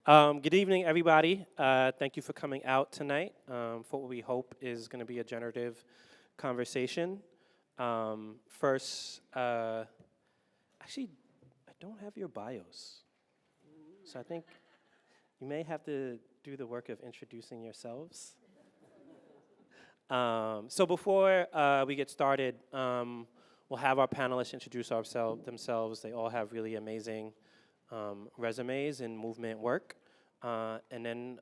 Good evening, everybody. Thank you for coming out tonight for what we hope is going to be a generative conversation. First, actually, I don't have your bios, so I think you may have to do the work of introducing yourselves. So before we get started, we'll have our panelists introduce themselves. They all have really amazing resumes and movement work. And then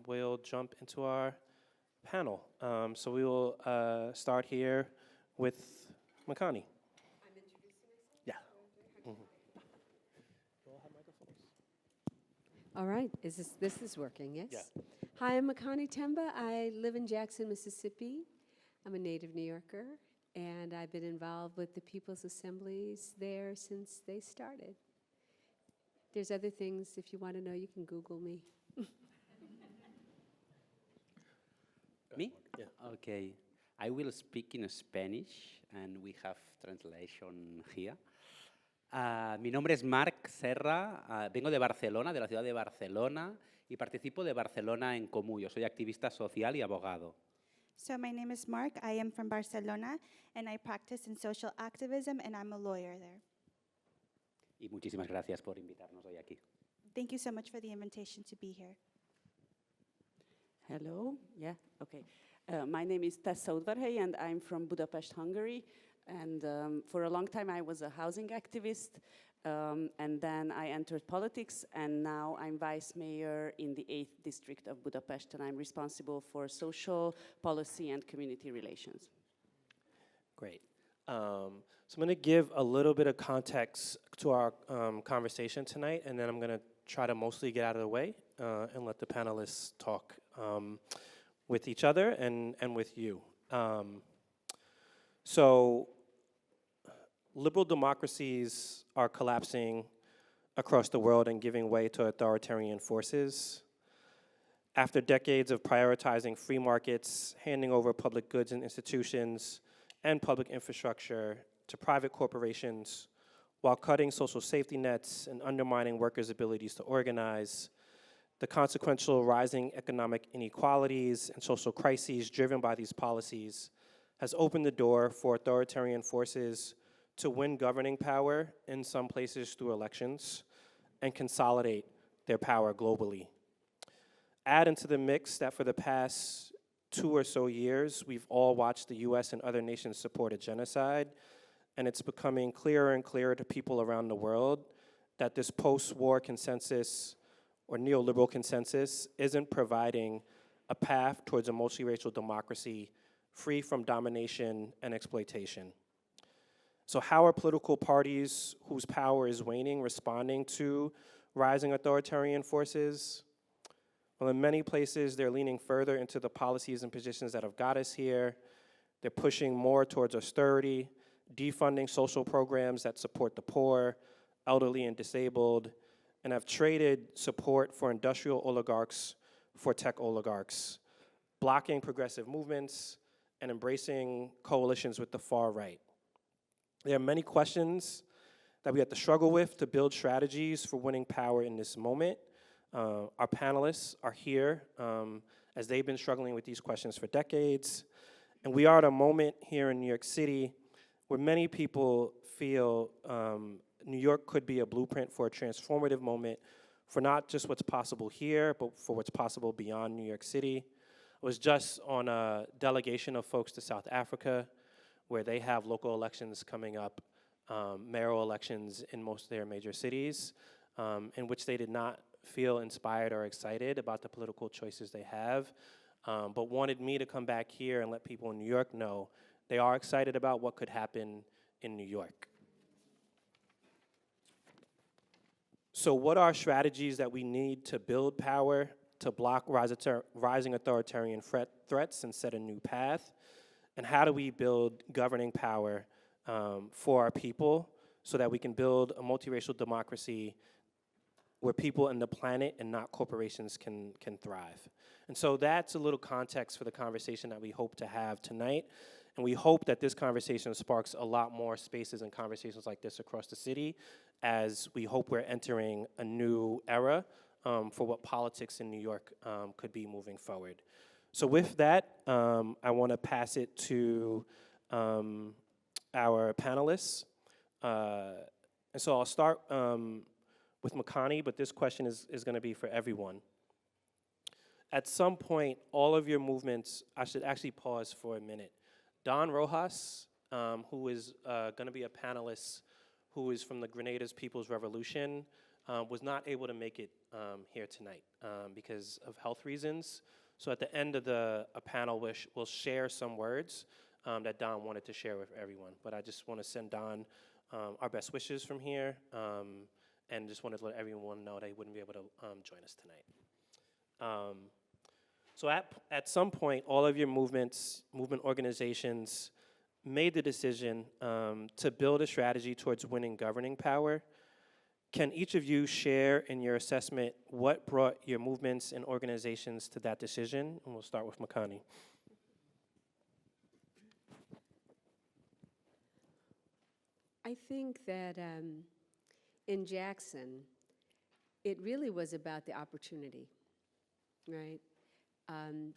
we'll jump into our panel. So we will start here with Makani. I'm introducing myself? Yeah. All right, this is working, yes? Yeah. Hi, I'm Makani Temba. I live in Jackson, Mississippi. I'm a native New Yorker, and I've been involved with the People's Assemblies there since they started. There's other things, if you want to know, you can Google me. Me? Yeah. Okay. I will speak in Spanish, and we have translation here. Mi nombre es Marc Serra, vengo de Barcelona, de la ciudad de Barcelona, y participo de Barcelona en Comú. Yo soy activista social y abogado. So my name is Mark. I am from Barcelona, and I practice in social activism, and I'm a lawyer there. Y muchísimas gracias por invitarnos hoy aquí. Thank you so much for the invitation to be here. Hello, yeah, okay. My name is Tessa Udvarhely, and I'm from Budapest, Hungary. And for a long time, I was a housing activist, and then I entered politics, and now I'm vice mayor in the 8th district of Budapest, and I'm responsible for social policy and community relations. Great. So I'm going to give a little bit of context to our conversation tonight, and then I'm going to try to mostly get out of the way and let the panelists talk with each other and with you. So liberal democracies are collapsing across the world and giving way to authoritarian forces. After decades of prioritizing free markets, handing over public goods and institutions and public infrastructure to private corporations, while cutting social safety nets and undermining workers' abilities to organize, the consequential rising economic inequalities and social crises driven by these policies has opened the door for authoritarian forces to win governing power in some places through elections and consolidate their power globally. Add into the mix that for the past 2 or so years, we've all watched the US and other nations support a genocide, and it's becoming clearer and clearer to people around the world that this post-war consensus or neoliberal consensus isn't providing a path towards a multiracial democracy free from domination and exploitation. So how are political parties whose power is waning responding to rising authoritarian forces? Well, in many places, they're leaning further into the policies and positions that have got us here. They're pushing more towards austerity, defunding social programs that support the poor, elderly, and disabled, and have traded support for industrial oligarchs for tech oligarchs, blocking progressive movements, and embracing coalitions with the far right. There are many questions that we have to struggle with to build strategies for winning power in this moment. Our panelists are here as they've been struggling with these questions for decades. And we are at a moment here in New York City where many people feel New York could be a blueprint for a transformative moment for not just what's possible here, but for what's possible beyond New York City. I was just on a delegation of folks to South Africa, where they have local elections coming up, mayoral elections in most of their major cities, in which they did not feel inspired or excited about the political choices they have, but wanted me to come back here and let people in New York know they are excited about what could happen in New York. So what are strategies that we need to build power, to block rising authoritarian threats and set a new path? And how do we build governing power for our people so that we can build a multiracial democracy where people and the planet and not corporations can thrive? And so that's a little context for the conversation that we hope to have tonight. And we hope that this conversation sparks a lot more spaces and conversations like this across the city, as we hope we're entering a new era for what politics in New York could be moving forward. So with that, I want to pass it to our panelists. And so I'll start with Makani, but this question is going to be for everyone. At some point, all of your movements, I should actually pause for a minute. Don Rojas, who is going to be a panelist, who is from the Grenada's People's Revolution, was not able to make it here tonight because of health reasons. So at the end of the panel, we'll share some words that Don wanted to share with everyone. But I just want to send Don our best wishes from here, and just wanted to let everyone know that he wouldn't be able to join us tonight. So at some point, all of your movement organizations made the decision to build a strategy towards winning governing power. Can each of you share in your assessment what brought your movements and organizations to that decision? And we'll start with Makani. I think that in Jackson, it really was about the opportunity, right? And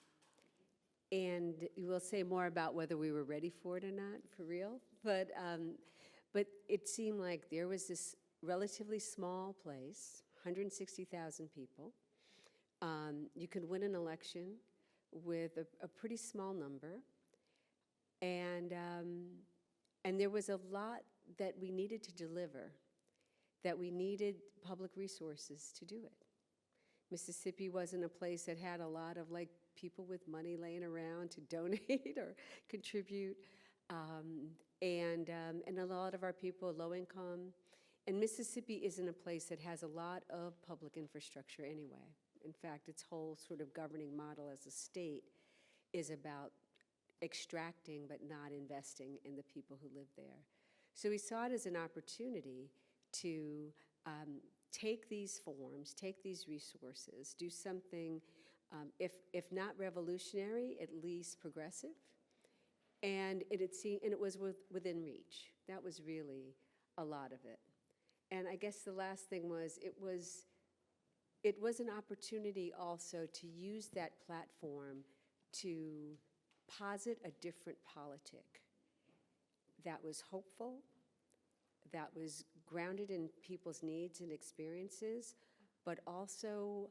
we'll say more about whether we were ready for it or not, for real. But it seemed like there was this relatively small place, 160,000 people. You could win an election with a pretty small number. And there was a lot that we needed to deliver, that we needed public resources to do it. Mississippi wasn't a place that had a lot of people with money laying around to donate or contribute, and a lot of our people are low income. And Mississippi isn't a place that has a lot of public infrastructure anyway. In fact, its whole sort of governing model as a state is about extracting but not investing in the people who live there. So we saw it as an opportunity to take these forms, take these resources, do something, if not revolutionary, at least progressive. And it was within reach. That was really a lot of it. And I guess the last thing was, it was an opportunity also to use that platform to posit a different politic that was hopeful, that was grounded in people's needs and experiences, but also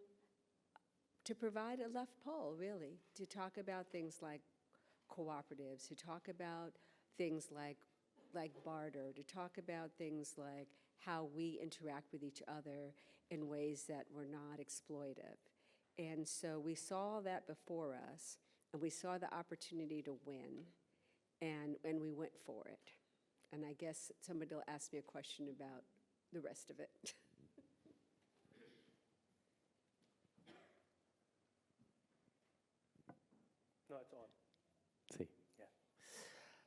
to provide a left pole, really, to talk about things like cooperatives, to talk about things like barter, to talk about things like how we interact with each other in ways that were not exploitive. And so we saw that before us, and we saw the opportunity to win, and we went for it. And I guess somebody will ask me a question about the rest of it. No, it's on. Sí.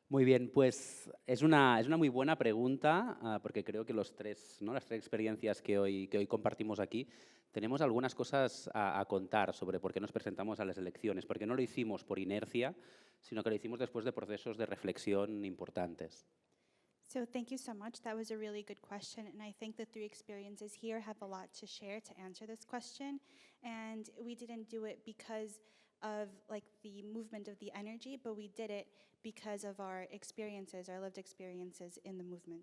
Muy bien, pues es una muy buena pregunta, porque creo que las tres experiencias que hoy compartimos aquí, tenemos algunas cosas a contar sobre por qué nos presentamos a las elecciones, porque no lo hicimos por inercia, sino que lo hicimos después de procesos de reflexión importantes. So thank you so much. That was a really good question, and I think the three experiences here have a lot to share to answer this question. And we didn't do it because of the movement of the energy, but we did it because of our experiences, our lived experiences in the movement.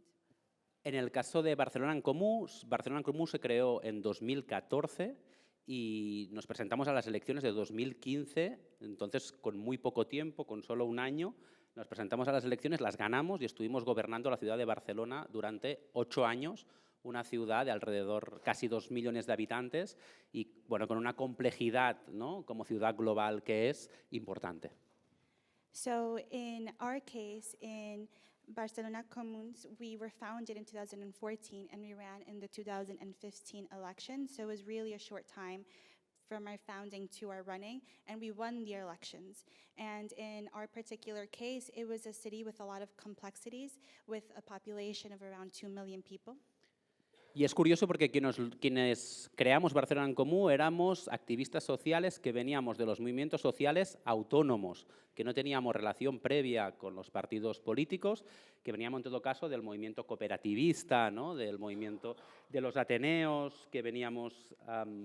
En el caso de Barcelona en Comú se creó en 2014 y nos presentamos a las elecciones de 2015, entonces con muy poco tiempo, con solo un año, nos presentamos a las elecciones, las ganamos y estuvimos gobernando la ciudad de Barcelona durante 8 años, una ciudad de alrededor casi 2 millones de habitantes y bueno, con una complejidad, ¿no?, como ciudad global que es importante. So in our case, in Barcelona Comuns, we were founded in 2014 and we ran in the 2015 election. So it was really a short time from our founding to our running, and we won the elections. And in our particular case, it was a city with a lot of complexities, with a population of around 2 million people. Y es curioso porque quienes creamos Barcelona en Comú éramos activistas sociales que veníamos de los movimientos sociales autónomos, que no teníamos relación previa con los partidos políticos, que veníamos en todo caso del movimiento cooperativista, ¿no? Del movimiento de los ateneos, que veníamos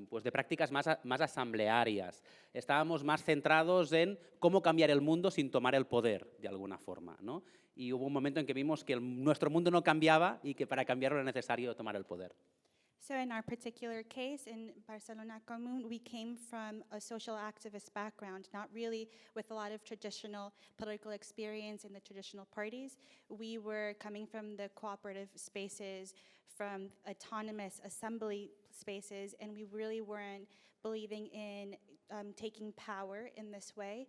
pues de prácticas más asamblearias. Estábamos más centrados en cómo cambiar el mundo sin tomar el poder, de alguna forma, ¿no? Y hubo un momento en que vimos que nuestro mundo no cambiaba y que para cambiarlo era necesario tomar el poder. So in our particular case, in Barcelona Común, we came from a social activist background, not really with a lot of traditional political experience in the traditional parties. We were coming from the cooperative spaces, from autonomous assembly spaces, and we really weren't believing in taking power in this way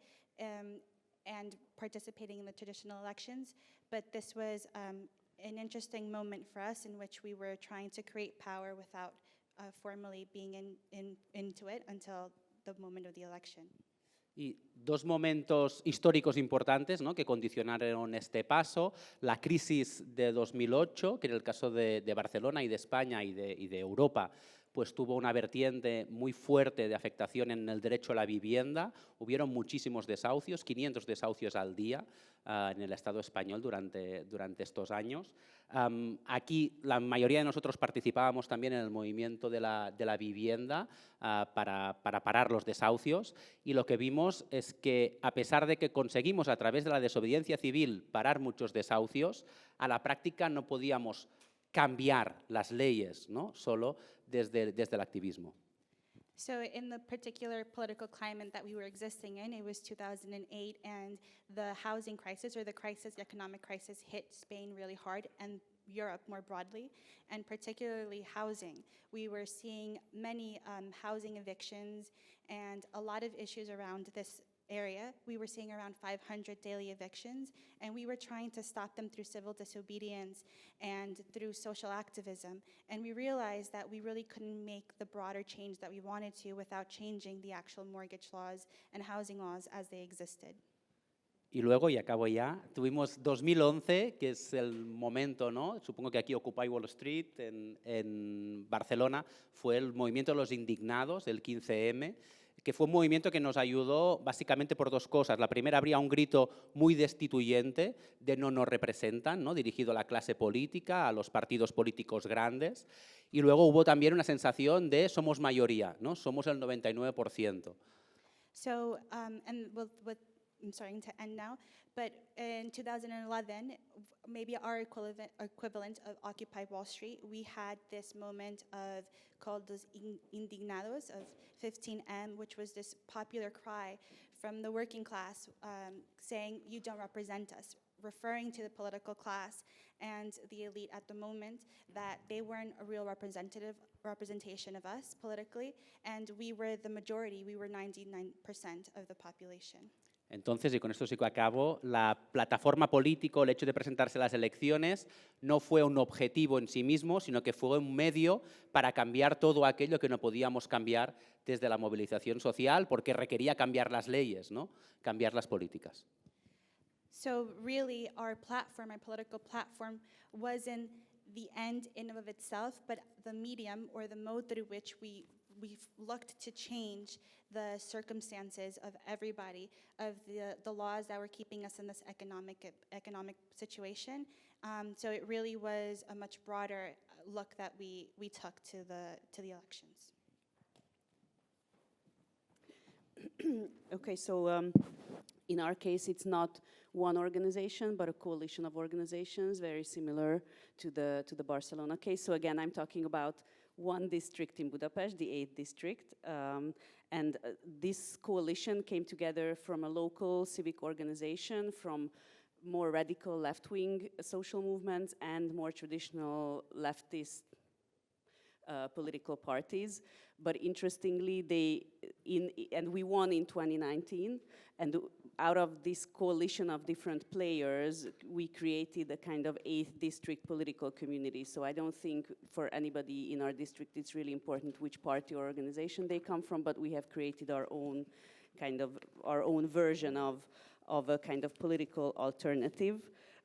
and participating in the traditional elections. But this was an interesting moment for us in which we were trying to create power without formally being into it until the moment of the election. Y dos momentos históricos importantes, ¿no?, que condicionaron este paso: la crisis de 2008, que en el caso de Barcelona y de España y de Europa, pues tuvo una vertiente muy fuerte de afectación en el derecho a la vivienda. Hubieron muchísimos desahucios, 500 desahucios al día en el Estado español durante estos años. Aquí la mayoría de nosotros participábamos también en el movimiento de la vivienda para parar los desahucios, y lo que vimos es que, a pesar de que conseguimos a través de la desobediencia civil parar muchos desahucios, a la práctica no podíamos cambiar las leyes, ¿no?, solo desde el activismo. So in the particular political climate that we were existing in, it was 2008, and the housing crisis, or the economic crisis, hit Spain really hard, and Europe more broadly, and particularly housing. We were seeing many housing evictions and a lot of issues around this area. We were seeing around 500 daily evictions, and we were trying to stop them through civil disobedience and through social activism. And we realized that we really couldn't make the broader change that we wanted to without changing the actual mortgage laws and housing laws as they existed. Y luego, y acabo ya, tuvimos 2011, que es el momento, ¿no?, supongo que aquí Occupy Wall Street, en Barcelona, fue el movimiento de los indignados, el 15M, que fue un movimiento que nos ayudó básicamente por dos cosas. La primera, habría un grito muy destituyente de no nos representan, ¿no?, dirigido a la clase política, a los partidos políticos grandes. Y luego hubo también una sensación de somos mayoría, ¿no?, somos el 99%. So, I'm starting to end now, but in 2011, maybe our equivalent of Occupy Wall Street, we had this moment called los indignados of 15M, which was this popular cry from the working class saying, you don't represent us, referring to the political class and the elite at the moment, that they weren't a real representation of us politically, and we were the majority, we were 99% of the population. Entonces, y con esto sí que acabo, la plataforma política, el hecho de presentarse a las elecciones, no fue un objetivo en sí mismo, sino que fue un medio para cambiar todo aquello que no podíamos cambiar desde la movilización social, porque requería cambiar las leyes, ¿no?, cambiar las políticas. So really, our political platform, wasn't the end in and of itself, but the medium or the mode through which we've looked to change the circumstances of everybody, of the laws that were keeping us in this economic situation. So it really was a much broader look that we took to the elections. Okay, so in our case, it's not one organization, but a coalition of organizations, very similar to the Barcelona case. So again, I'm talking about one district in Budapest, the 8th district, and this coalition came together from a local civic organization, from more radical left-wing social movements and more traditional leftist political parties. But interestingly, and we won in 2019, and out of this coalition of different players, we created a kind of 8th district political community. So I don't think for anybody in our district it's really important which party or organization they come from, but we have created our own version of a kind of political alternative.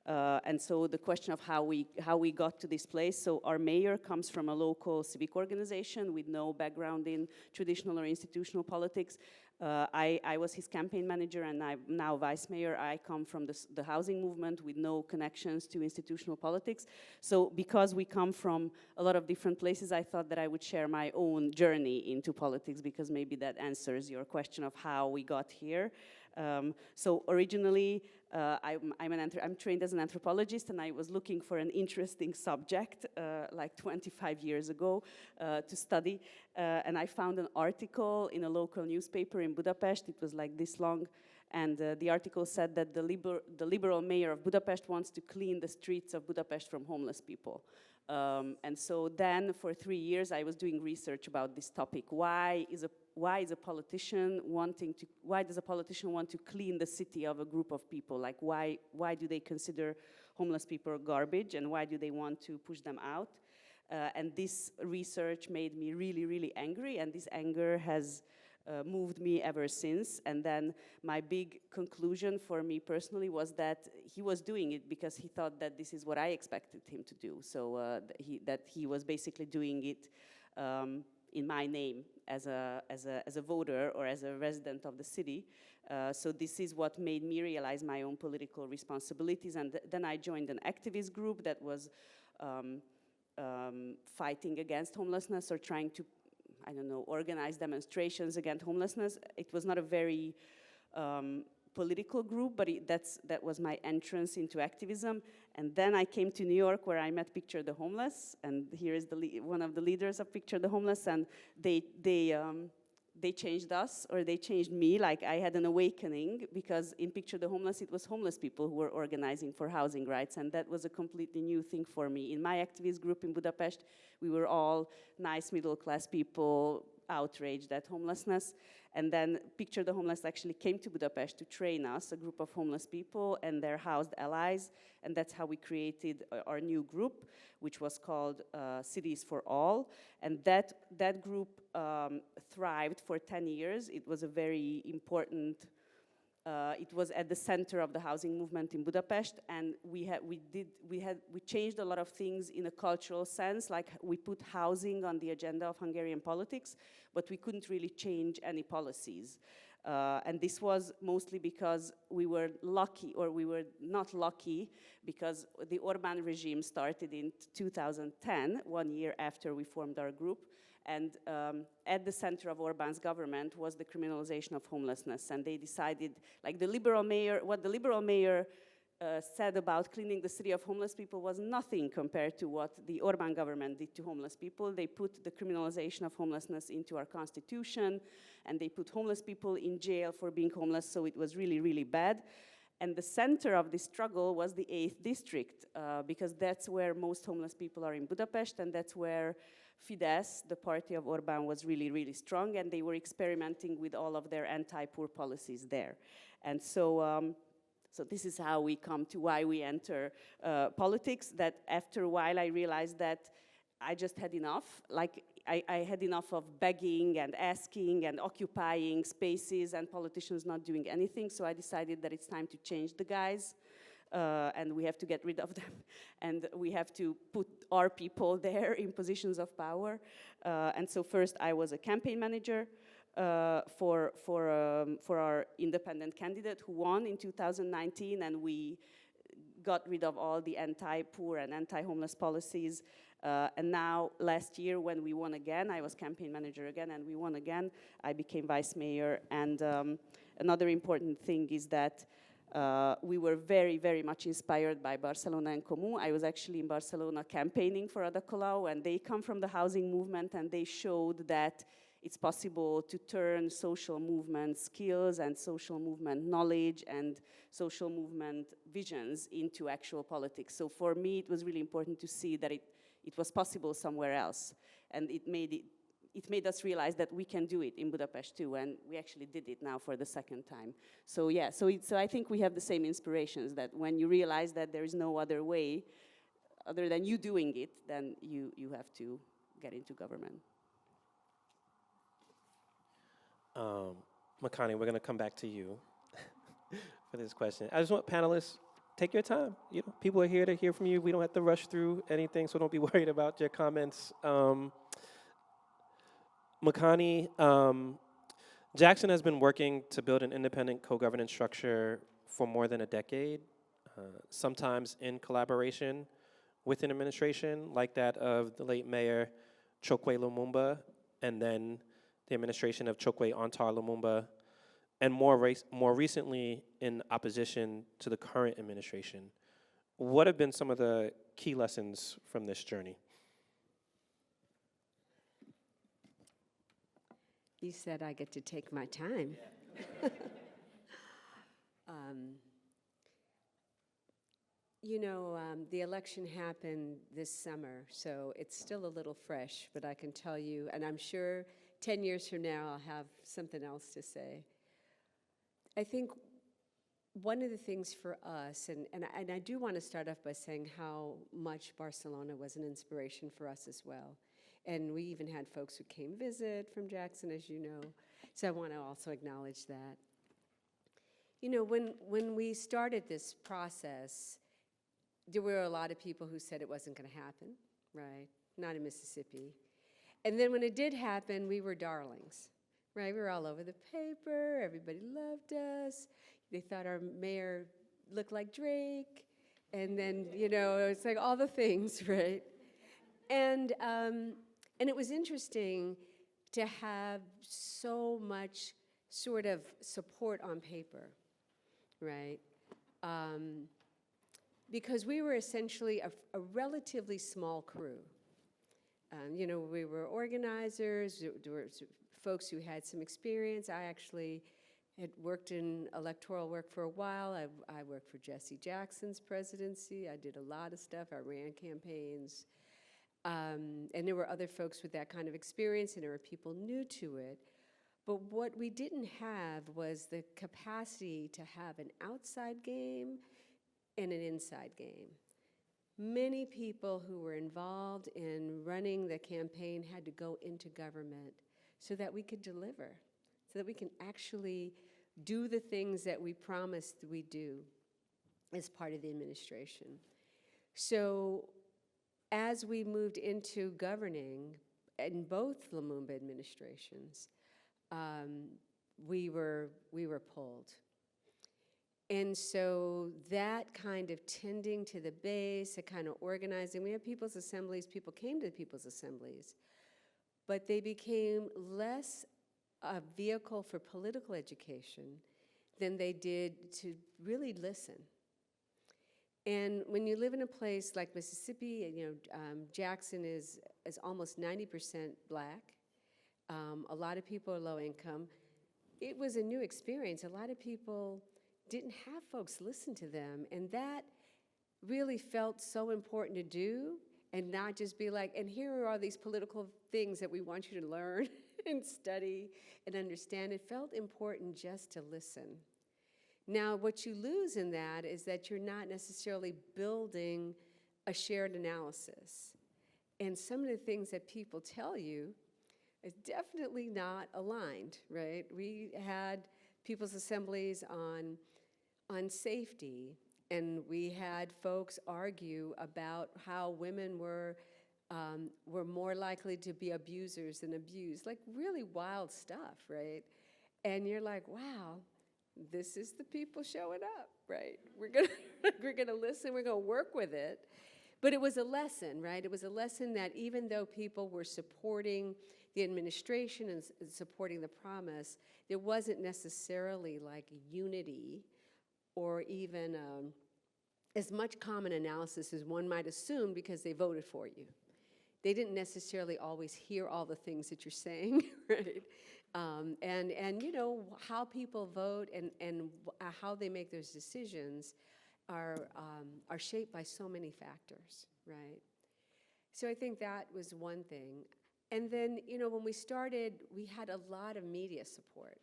And so the question of how we got to this place. So our mayor comes from a local civic organization with no background in traditional or institutional politics. I was his campaign manager, and I'm now vice mayor. I come from the housing movement with no connections to institutional politics. So because we come from a lot of different places, I thought that I would share my own journey into politics, because maybe that answers your question of how we got here. So originally, I'm trained as an anthropologist, and I was looking for an interesting subject like 25 years ago to study. And I found an article in a local newspaper in Budapest. It was like this long. And the article said that the liberal mayor of Budapest wants to clean the streets of Budapest from homeless people. And so then for 3 years I was doing research about this topic. Why does a politician want to clean the city of a group of people? Like why do they consider homeless people garbage, and why do they want to push them out? And this research made me really, really angry, and this anger has moved me ever since. And then my big conclusion for me personally was that he was doing it because he thought that this is what I expected him to do. So that he was basically doing it in my name as a voter or as a resident of the city. So this is what made me realize my own political responsibilities. And then I joined an activist group that was fighting against homelessness, or trying to, I don't know, organize demonstrations against homelessness. It was not a very political group, but that was my entrance into activism. And then I came to New York, where I met Picture the Homeless, and here is one of the leaders of Picture the Homeless, and they changed us, or they changed me. Like, I had an awakening, because in Picture the Homeless, it was homeless people who were organizing for housing rights, and that was a completely new thing for me. In my activist group in Budapest, we were all nice middle-class people, outraged at homelessness. And then Picture the Homeless actually came to Budapest to train us, a group of homeless people and their housed allies, and that's how we created our new group, which was called Cities for All. And that group thrived for 10 years. It was a very important, it was at the center of the housing movement in Budapest, and we changed a lot of things in a cultural sense, like we put housing on the agenda of Hungarian politics, but we couldn't really change any policies. And this was mostly because we were lucky, or we were not lucky, because the Orbán regime started in 2010, 1 year after we formed our group. And at the center of Orbán's government was the criminalization of homelessness. And they decided, like what the liberal mayor said about cleaning the city of homeless people was nothing compared to what the Orbán government did to homeless people. They put the criminalization of homelessness into our constitution, and they put homeless people in jail for being homeless, so it was really, really bad. And the center of this struggle was the 8th district, because that's where most homeless people are in Budapest, and that's where Fidesz, the party of Orbán, was really, really strong, and they were experimenting with all of their anti-poor policies there. And so, so this is how we come to why we enter politics, that after a while I realized that I just had enough. Like, I had enough of begging and asking and occupying spaces and politicians not doing anything, so I decided that it's time to change the guys. And we have to get rid of them, and we have to put our people there in positions of power. And so first I was a campaign manager for our independent candidate who won in 2019, and we got rid of all the anti-poor and anti-homeless policies. And now, last year, when we won again, I was campaign manager again, and we won again, I became vice mayor. And another important thing is that we were very, very much inspired by Barcelona en Comú. I was actually in Barcelona campaigning for Ada Colau, and they come from the housing movement, and they showed that it's possible to turn social movement skills and social movement knowledge and social movement visions into actual politics. So for me, it was really important to see that it was possible somewhere else, and it made us realize that we can do it in Budapest too, and we actually did it now for the second time. So yeah, so I think we have the same inspirations, that when you realize that there is no other way other than you doing it, then you have to get into government. Makani, we're going to come back to you for this question. I just want panelists, take your time. You know, people are here to hear from you. We don't have to rush through anything, so don't be worried about your comments. Makani, Jackson has been working to build an independent co-governance structure for more than a decade, sometimes in collaboration with an administration like that of the late mayor Chokwe Lumumba, and then the administration of Chokwe Antar Lumumba, and more recently in opposition to the current administration. What have been some of the key lessons from this journey? You said I get to take my time. Um, the election happened this summer, so it's still a little fresh, but I can tell you, and I'm sure 10 years from now I'll have something else to say. I think one of the things for us, and I do want to start off by saying how much Barcelona was an inspiration for us as well. And we even had folks who came visit from Jackson, as you know. So I want to also acknowledge that. You know, when we started this process, there were a lot of people who said it wasn't going to happen, right? Not in Mississippi. And then when it did happen, we were darlings, right? We were all over the paper. Everybody loved us. They thought our mayor looked like Drake. And then, it's like all the things, right? And it was interesting to have so much sort of support on paper, right? Because we were essentially a relatively small crew. We were organizers, there were folks who had some experience. I actually had worked in electoral work for a while. I worked for Jesse Jackson's presidency. I did a lot of stuff. I ran campaigns. And there were other folks with that kind of experience, and there were people new to it. But what we didn't have was the capacity to have an outside game and an inside game. Many people who were involved in running the campaign had to go into government so that we could deliver, so that we can actually do the things that we promised we'd do as part of the administration. So as we moved into governing in both Lumumba administrations, we were pulled. And so that kind of tending to the base, the kind of organizing, we had people's assemblies, people came to the people's assemblies, but they became less a vehicle for political education than they did to really listen. And when you live in a place like Mississippi, Jackson is almost 90% Black. A lot of people are low income. It was a new experience. A lot of people didn't have folks listen to them, and that really felt so important to do, and not just be like, and here are all these political things that we want you to learn and study and understand. It felt important just to listen. Now, what you lose in that is that you're not necessarily building a shared analysis. And some of the things that people tell you is definitely not aligned, right? We had people's assemblies on safety, and we had folks argue about how women were more likely to be abusers than abused, like really wild stuff, right? And you're like, wow, this is the people showing up, right? We're gonna listen, we're gonna work with it. But it was a lesson, right? It was a lesson that even though people were supporting the administration and supporting the promise, there wasn't necessarily like unity or even as much common analysis as one might assume because they voted for you. They didn't necessarily always hear all the things that you're saying, right? And how people vote and how they make those decisions are shaped by so many factors, right? So I think that was one thing. And then, when we started, we had a lot of media support.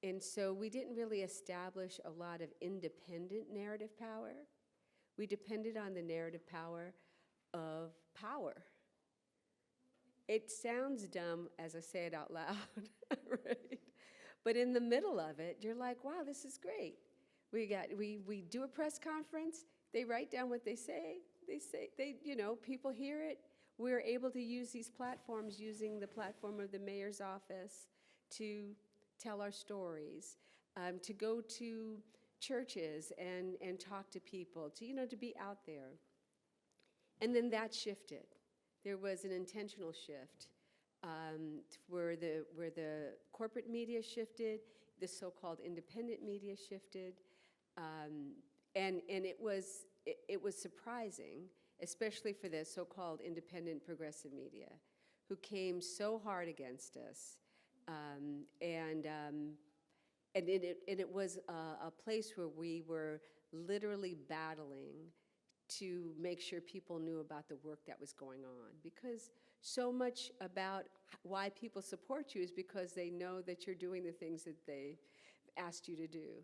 And so we didn't really establish a lot of independent narrative power. We depended on the narrative power of power. It sounds dumb as I say it out loud, right? But in the middle of it, you're like, wow, this is great. We do a press conference, they write down what they say, people hear it. We're able to use these platforms, using the platform of the mayor's office to tell our stories, to go to churches and talk to people, to be out there. And then that shifted. There was an intentional shift where the corporate media shifted, the so-called independent media shifted, and it was surprising, especially for the so-called independent progressive media, who came so hard against us, and it was a place where we were literally battling to make sure people knew about the work that was going on, because so much about why people support you is because they know that you're doing the things that they asked you to do.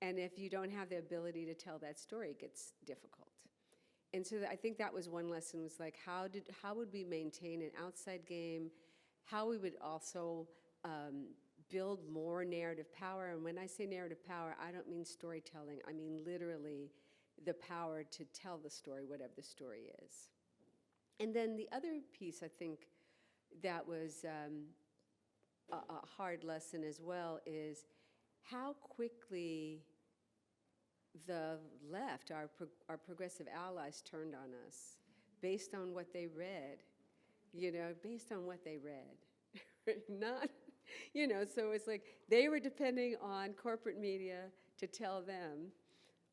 And if you don't have the ability to tell that story, it gets difficult. And so I think that was one lesson, was like, how would we maintain an outside game, how we would also build more narrative power. And when I say narrative power, I don't mean storytelling. I mean literally the power to tell the story, whatever the story is. And then the other piece, I think, that was a hard lesson as well, is how quickly the left, our progressive allies, turned on us based on what they read, based on what they read. Not, so it's like they were depending on corporate media to tell them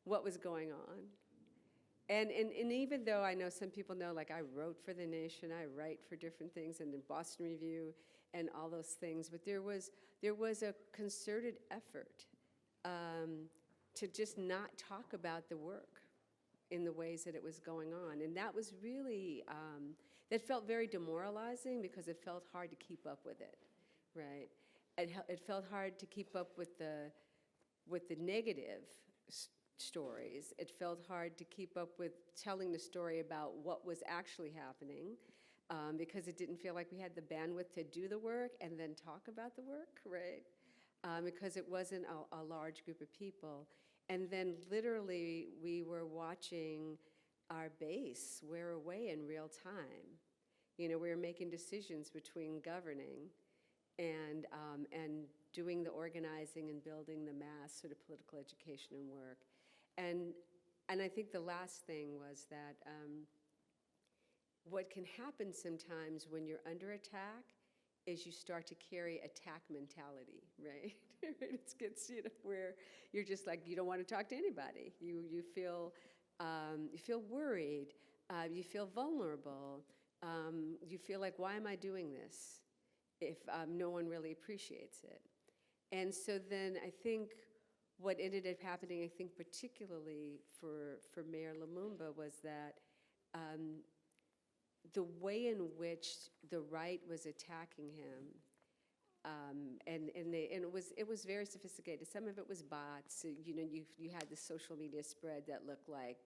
what was going on. And even though I know some people know, like, I wrote for The Nation, I write for different things, and the Boston Review and all those things, but there was a concerted effort to just not talk about the work in the ways that it was going on. And that was really, that felt very demoralizing, because it felt hard to keep up with it, right? It felt hard to keep up with the negative stories. It felt hard to keep up with telling the story about what was actually happening, because it didn't feel like we had the bandwidth to do the work and then talk about the work, right? Because it wasn't a large group of people. And then literally we were watching our base wear away in real time. We were making decisions between governing and doing the organizing and building the mass sort of political education and work. And I think the last thing was that what can happen sometimes when you're under attack is you start to carry attack mentality, right? It gets, where you're just like, you don't want to talk to anybody. You feel worried, you feel vulnerable, you feel like, why am I doing this if no one really appreciates it? And so then I think what ended up happening, I think particularly for Mayor Lumumba, was that the way in which the right was attacking him, and it was very sophisticated. Some of it was bots. You had the social media spread that looked like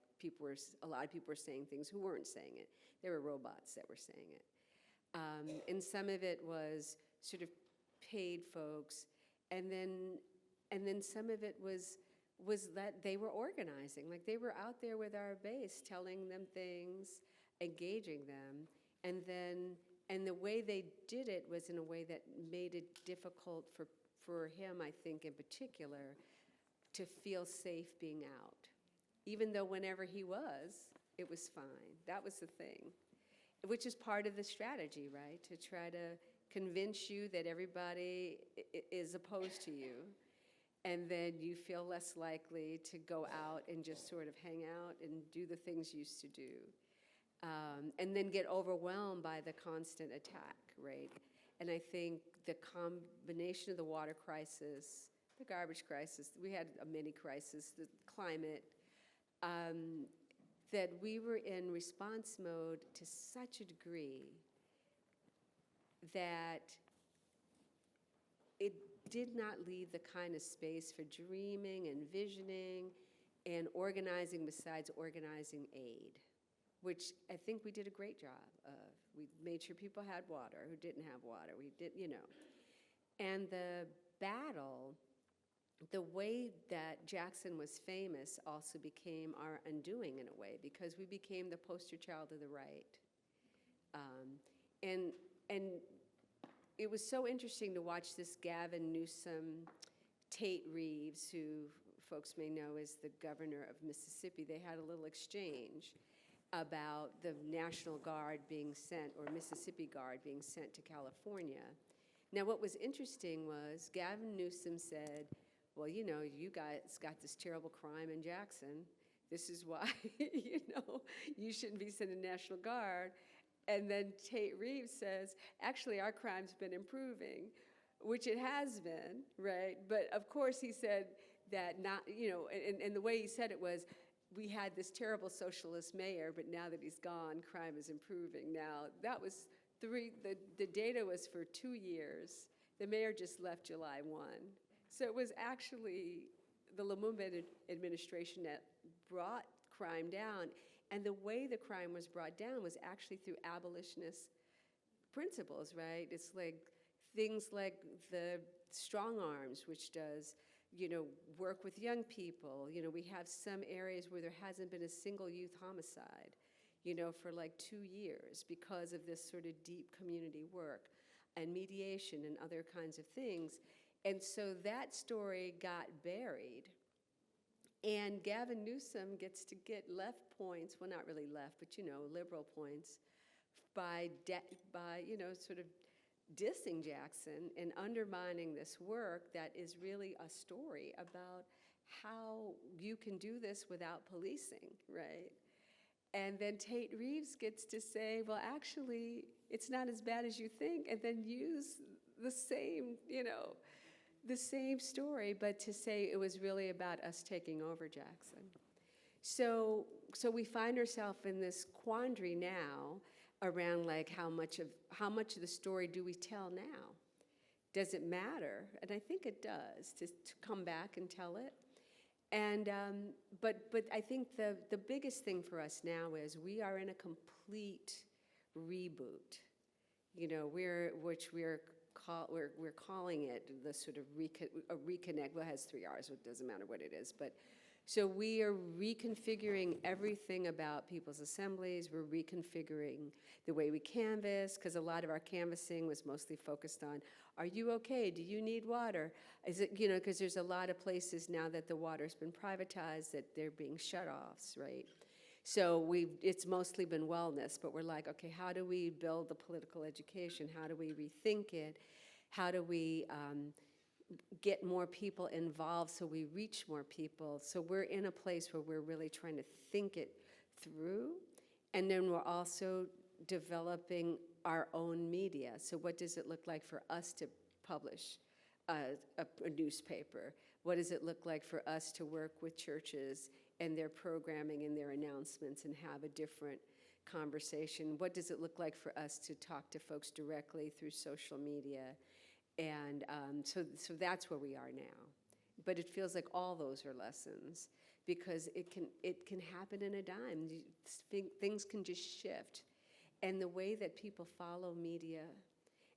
a lot of people were saying things who weren't saying it. There were robots that were saying it. And some of it was sort of paid folks, and then some of it was that they were organizing, like they were out there with our base, telling them things, engaging them, and the way they did it was in a way that made it difficult for him, I think in particular, to feel safe being out. Even though whenever he was, it was fine. That was the thing, which is part of the strategy, right? To try to convince you that everybody is opposed to you, and then you feel less likely to go out and just sort of hang out and do the things you used to do. And then get overwhelmed by the constant attack, right? And I think the combination of the water crisis, the garbage crisis, we had a mini crisis, the climate, that we were in response mode to such a degree that it did not leave the kind of space for dreaming and visioning and organizing besides organizing aid, which I think we did a great job of. We made sure people had water who didn't have water. We did, And the battle the way that Jackson was famous also became our undoing in a way, because we became the poster child of the right. And it was so interesting to watch this Gavin Newsom, Tate Reeves, who folks may know is the governor of Mississippi. They had a little exchange about the National Guard being sent, or Mississippi Guard being sent to California. Now, what was interesting was Gavin Newsom said, well, you know, you guys got this terrible crime in Jackson. This is why, you know, you shouldn't be sending National Guard. And then Tate Reeves says, actually, our crime's been improving, which it has been, right? But of course, he said that not, you know, and the way he said it was, we had this terrible socialist mayor, but now that he's gone, crime is improving. Now, that was the data was for 2 years. The mayor just left July 1. So it was actually the Lumumba administration that brought crime down. And the way the crime was brought down was actually through abolitionist principles, right? It's like things like the strong arms, which does, you know, work with young people. You know, we have some areas where there hasn't been a single youth homicide, you know, for like 2 years because of this sort of deep community work and mediation and other kinds of things. And so that story got buried. And Gavin Newsom gets to get left points, well, not really left, but, you know, liberal points by you know, sort of dissing Jackson and undermining this work that is really a story about how you can do this without policing, right? And then Tate Reeves gets to say, well, actually, it's not as bad as you think, and then use the same, you know, the same story, but to say it was really about us taking over Jackson. So we find ourselves in this quandary now around like how much of the story do we tell now? Does it matter? And I think it does to come back and tell it. And but I think the biggest thing for us now is we are in a complete reboot. You know, we're calling it the sort of reconnect. Well, it has 3 R's, so it doesn't matter what it is. But so we are reconfiguring everything about people's assemblies. We're reconfiguring the way we canvass, because a lot of our canvassing was mostly focused on, are you okay? Do you need water? Is it, you know, because there's a lot of places now that the water's been privatized that they're being shut-offs, right? So it's mostly been wellness, but we're like, okay, how do we build the political education? How do we rethink it? How do we get more people involved so we reach more people? So we're in a place where we're really trying to think it through. And then we're also developing our own media. So what does it look like for us to publish a newspaper? What does it look like for us to work with churches and their programming and their announcements and have a different conversation? What does it look like for us to talk to folks directly through social media? And so that's where we are now. But it feels like all those are lessons, because it can happen in a dime. Things can just shift. And the way that people follow media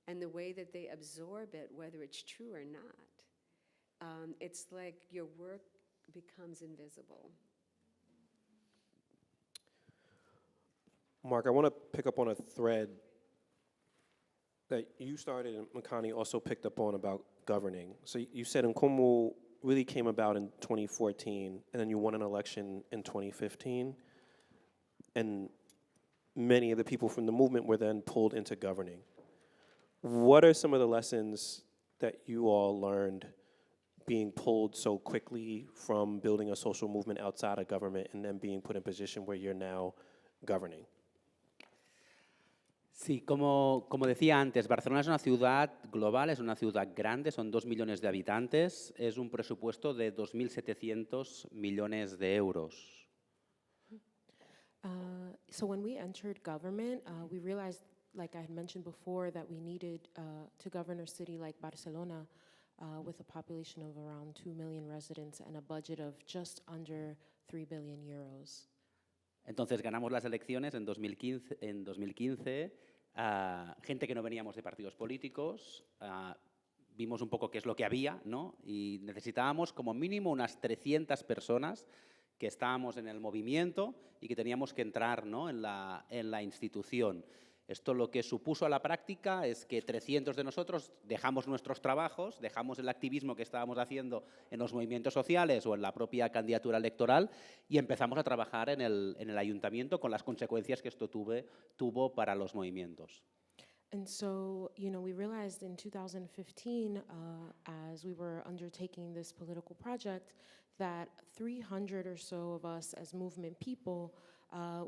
and the way that they absorb it, whether it's true or not, it's like your work becomes invisible. Mark, I want to pick up on a thread that you started and Makani also picked up on about governing. So you said Nkomo really came about in 2014, and then you won an election in 2015, and many of the people from the movement were then pulled into governing. What are some of the lessons that you all learned being pulled so quickly from building a social movement outside of government and then being put in a position where you're now governing? Sí, como decía antes, Barcelona es una ciudad global, es una ciudad grande, son 2 millones de habitantes, es un presupuesto de 2.700 millones de euros. So when we entered government, we realized, like I had mentioned before, that we needed to govern a city like Barcelona with a population of around 2 million residents and a budget of just under 3 billion euros. Entonces ganamos las elecciones en 2015, gente que no veníamos de partidos políticos, vimos un poco qué es lo que había, ¿no? Y necesitábamos como mínimo unas 300 personas que estábamos en el movimiento y que teníamos que entrar, ¿no?, en la institución. Esto lo que supuso a la práctica es que 300 de nosotros dejamos nuestros trabajos, dejamos el activismo que estábamos haciendo en los movimientos sociales o en la propia candidatura electoral y empezamos a trabajar en el ayuntamiento con las consecuencias que esto tuvo para los movimientos. And so, we realized in 2015, as we were undertaking this political project, that 300 or so of us as movement people,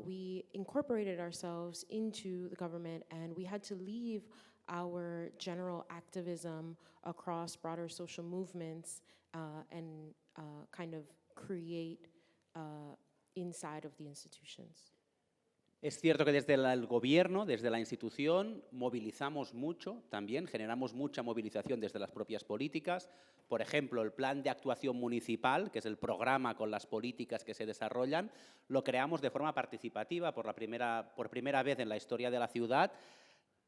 we incorporated ourselves into the government, and we had to leave our general activism across broader social movements and kind of create inside of the institutions. Es cierto que desde el gobierno, desde la institución, movilizamos mucho también, generamos mucha movilización desde las propias políticas. Por ejemplo, el plan de actuación municipal, que es el programa con las políticas que se desarrollan, lo creamos de forma participativa por primera vez en la historia de la ciudad.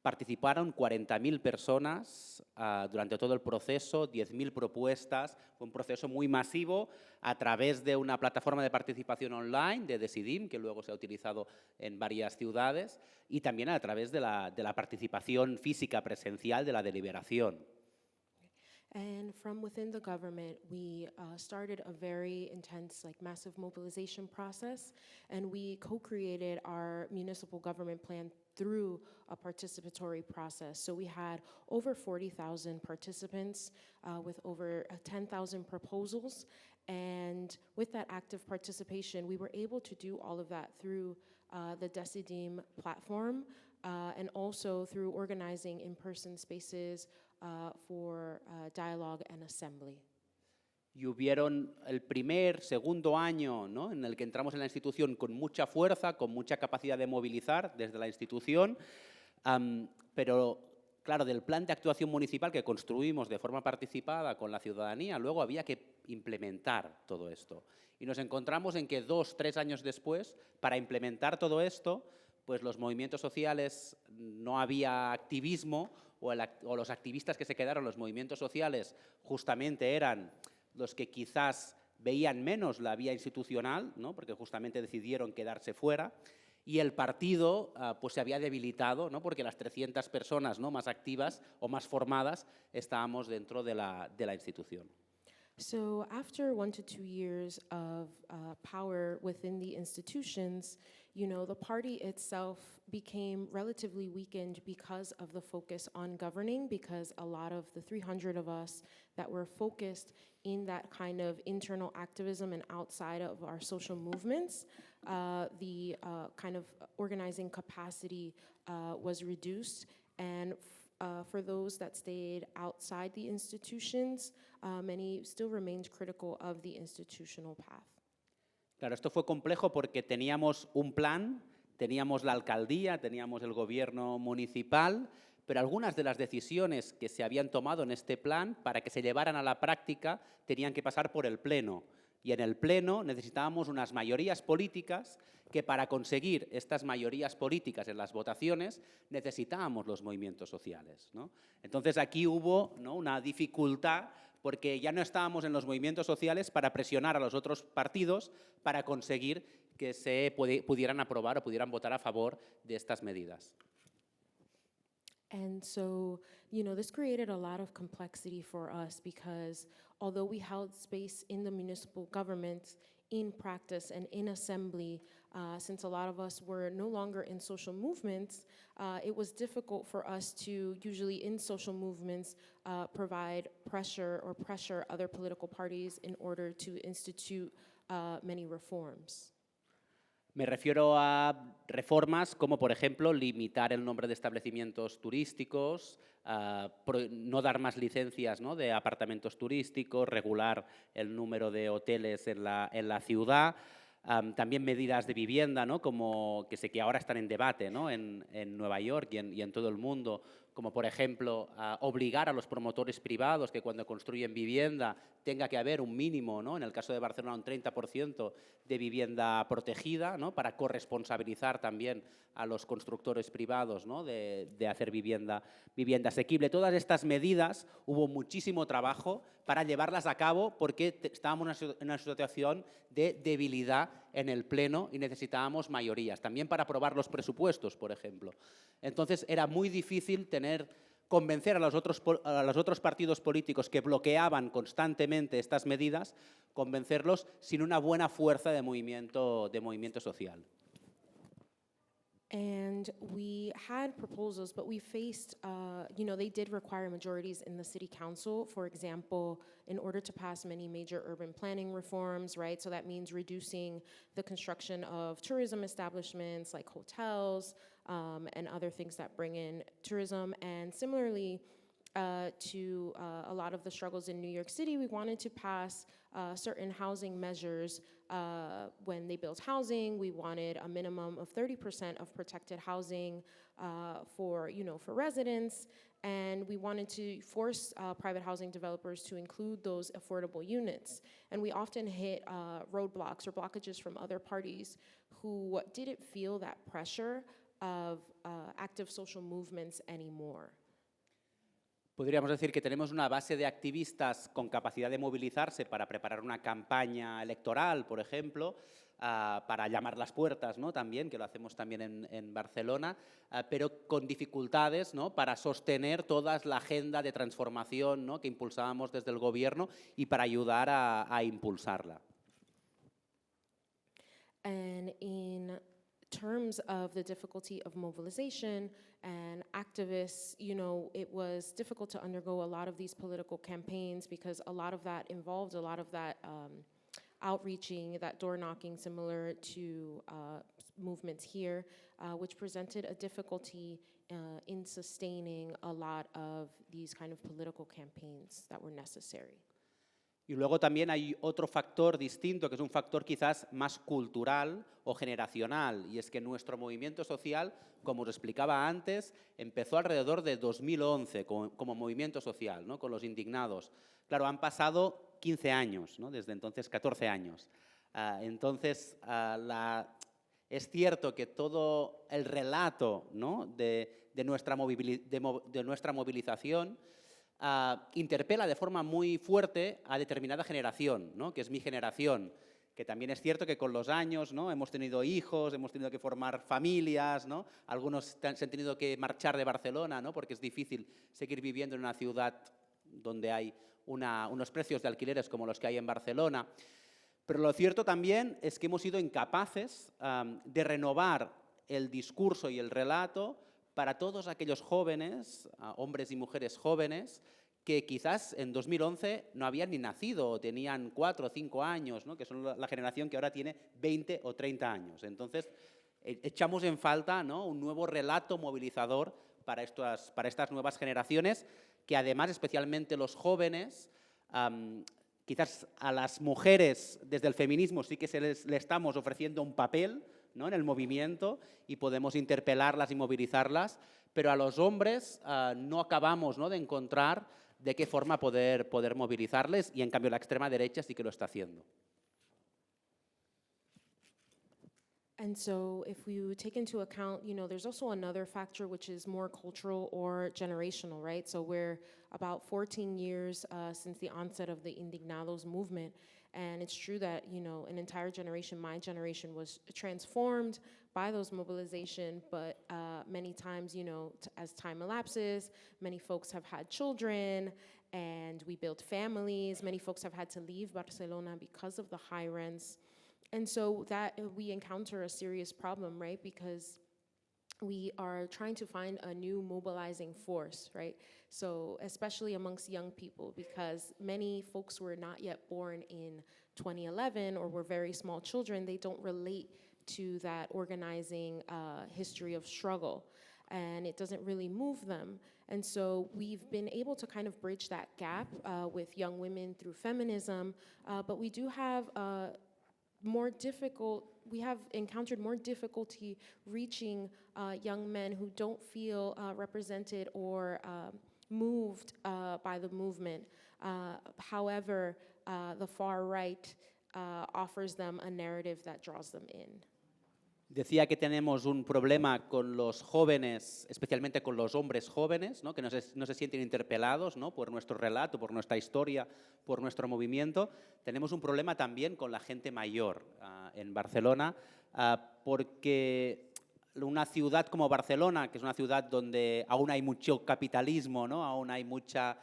Participaron 40.000 personas durante todo el proceso, 10.000 propuestas. Fue un proceso muy masivo a través de una plataforma de participación online de Decidim, que luego se ha utilizado en varias ciudades, y también a través de la participación física presencial de la deliberación. And from within the government, we started a very intense, massive mobilization process, and we co-created our municipal government plan through a participatory process. So we had over 40,000 participants with over 10,000 proposals, and with that active participation, we were able to do all of that through the Decidim platform, and also through organizing in-person spaces for dialogue and assembly. Y hubieron el segundo año, ¿no?, en el que entramos en la institución con mucha fuerza, con mucha capacidad de movilizar desde la institución, pero claro, del plan de actuación municipal que construimos de forma participada con la ciudadanía, luego había que implementar todo esto. Y nos encontramos en que 2 o 3 años después, para implementar todo esto, pues los movimientos sociales, no había activismo, o los activistas que se quedaron, los movimientos sociales, justamente eran los que quizás veían menos la vía institucional, ¿no?, porque justamente decidieron quedarse fuera, y el partido pues se había debilitado, ¿no?, porque las 300 personas, ¿no?, más activas o más formadas estábamos dentro de la institución. So after 1 to 2 years of power within the institutions, the party itself became relatively weakened because of the focus on governing, because a lot of the 300 of us that were focused in that kind of internal activism and outside of our social movements, the kind of organizing capacity was reduced, and for those that stayed outside the institutions, many still remained critical of the institutional path. Claro, esto fue complejo porque teníamos un plan, teníamos la alcaldía, teníamos el gobierno municipal, pero algunas de las decisiones que se habían tomado en este plan, para que se llevaran a la práctica, tenían que pasar por el Pleno. Y en el Pleno necesitábamos unas mayorías políticas que, para conseguir estas mayorías políticas en las votaciones, necesitábamos los movimientos sociales, ¿no? Entonces aquí hubo, ¿no?, una dificultad, porque ya no estábamos en los movimientos sociales para presionar a los otros partidos para conseguir que se pudieran aprobar o pudieran votar a favor de estas medidas. And so, this created a lot of complexity for us, because although we held space in the municipal government, in practice and in assembly, since a lot of us were no longer in social movements, it was difficult for us to, usually in social movements, provide pressure other political parties in order to institute many reforms. Me refiero a reformas como, por ejemplo, limitar el nombre de establecimientos turísticos, no dar más licencias, ¿no?, de apartamentos turísticos, regular el número de hoteles en la ciudad, también medidas de vivienda, ¿no?, como que sé que ahora están en debate, ¿no?, en Nueva York y en todo el mundo, como por ejemplo obligar a los promotores privados que cuando construyen vivienda tenga que haber un mínimo, ¿no? En el caso de Barcelona un 30% de vivienda protegida, ¿no? Para corresponsabilizar también a los constructores privados, ¿no? de hacer vivienda asequible. Todas estas medidas hubo muchísimo trabajo para llevarlas a cabo porque estábamos en una situación de debilidad en el Pleno y necesitábamos mayorías, también para aprobar los presupuestos, por ejemplo. Entonces era muy difícil convencer a los otros partidos políticos que bloqueaban constantemente estas medidas, convencerlos sin una buena fuerza de movimiento social. And we had proposals, but we faced, they did require majorities in the city council. For example, in order to pass many major urban planning reforms, right? So that means reducing the construction of tourism establishments like hotels and other things that bring in tourism. And similarly, to a lot of the struggles in New York City, we wanted to pass certain housing measures. When they built housing, we wanted a minimum of 30% of protected housing for residents, and we wanted to force private housing developers to include those affordable units. And we often hit roadblocks or blockages from other parties who didn't feel that pressure of active social movements anymore. Podríamos decir que tenemos una base de activistas con capacidad de movilizarse para preparar una campaña electoral, por ejemplo, para llamar las puertas, ¿no? También, que lo hacemos también en Barcelona, pero con dificultades, ¿no? Para sostener toda la agenda de transformación, ¿no? Que impulsábamos desde el gobierno y para ayudar a impulsarla. And in terms of the difficulty of mobilization and activists, it was difficult to undergo a lot of these political campaigns because a lot of that involved a lot of that outreaching, that door knocking, similar to movements here, which presented a difficulty in sustaining a lot of these kind of political campaigns that were necessary. Y luego también hay otro factor distinto, que es un factor quizás más cultural o generacional, y es que nuestro movimiento social, como os explicaba antes, empezó alrededor de 2011 como movimiento social, ¿no? Con los indignados. Claro, han pasado 15 años, ¿no? Desde entonces 14 años. Entonces, es cierto que todo el relato, ¿no? de nuestra movilización interpela de forma muy fuerte a determinada generación, ¿no? Que es mi generación, que también es cierto que con los años, ¿no? Hemos tenido hijos, hemos tenido que formar familias, ¿no? Algunos se han tenido que marchar de Barcelona, ¿no? Porque es difícil seguir viviendo en una ciudad donde hay unos precios de alquileres como los que hay en Barcelona. Pero lo cierto también es que hemos sido incapaces de renovar el discurso y el relato para todos aquellos jóvenes, hombres y mujeres jóvenes, que quizás en 2011 no habían ni nacido o tenían 4 o 5 años, ¿no? Que son la generación que ahora tiene 20 o 30 años. Entonces, echamos en falta, ¿no? Un nuevo relato movilizador para estas nuevas generaciones, que además, especialmente los jóvenes, quizás a las mujeres desde el feminismo sí que le estamos ofreciendo un papel, ¿no? En el movimiento, y podemos interpelarlas y movilizarlas, pero a los hombres no acabamos, ¿no? De encontrar de qué forma poder movilizarles, y en cambio la extrema derecha sí que lo está haciendo. And so if you take into account, there's also another factor which is more cultural or generational, right? So we're about 14 years since the onset of the Indignados movement. And it's true that, an entire generation, my generation, was transformed by those mobilization, but many times, as time elapses, many folks have had children and we built families. Many folks have had to leave Barcelona because of the high rents. And so that we encounter a serious problem, right? Because we are trying to find a new mobilizing force, right? So especially amongst young people, because many folks were not yet born in 2011 or were very small children. They don't relate to that organizing history of struggle, and it doesn't really move them. And so we've been able to kind of bridge that gap with young women through feminism, but we do have we have encountered more difficulty reaching young men who don't feel represented or moved by the movement. However, the far right offers them a narrative that draws them in. Decía que tenemos un problema con los jóvenes, especialmente con los hombres jóvenes, ¿no? Que no se sienten interpelados, ¿no? Por nuestro relato, por nuestra historia, por nuestro movimiento. Tenemos un problema también con la gente mayor en Barcelona, porque una ciudad como Barcelona, que es una ciudad donde aún hay mucho capitalismo, ¿no? Aún hay mucha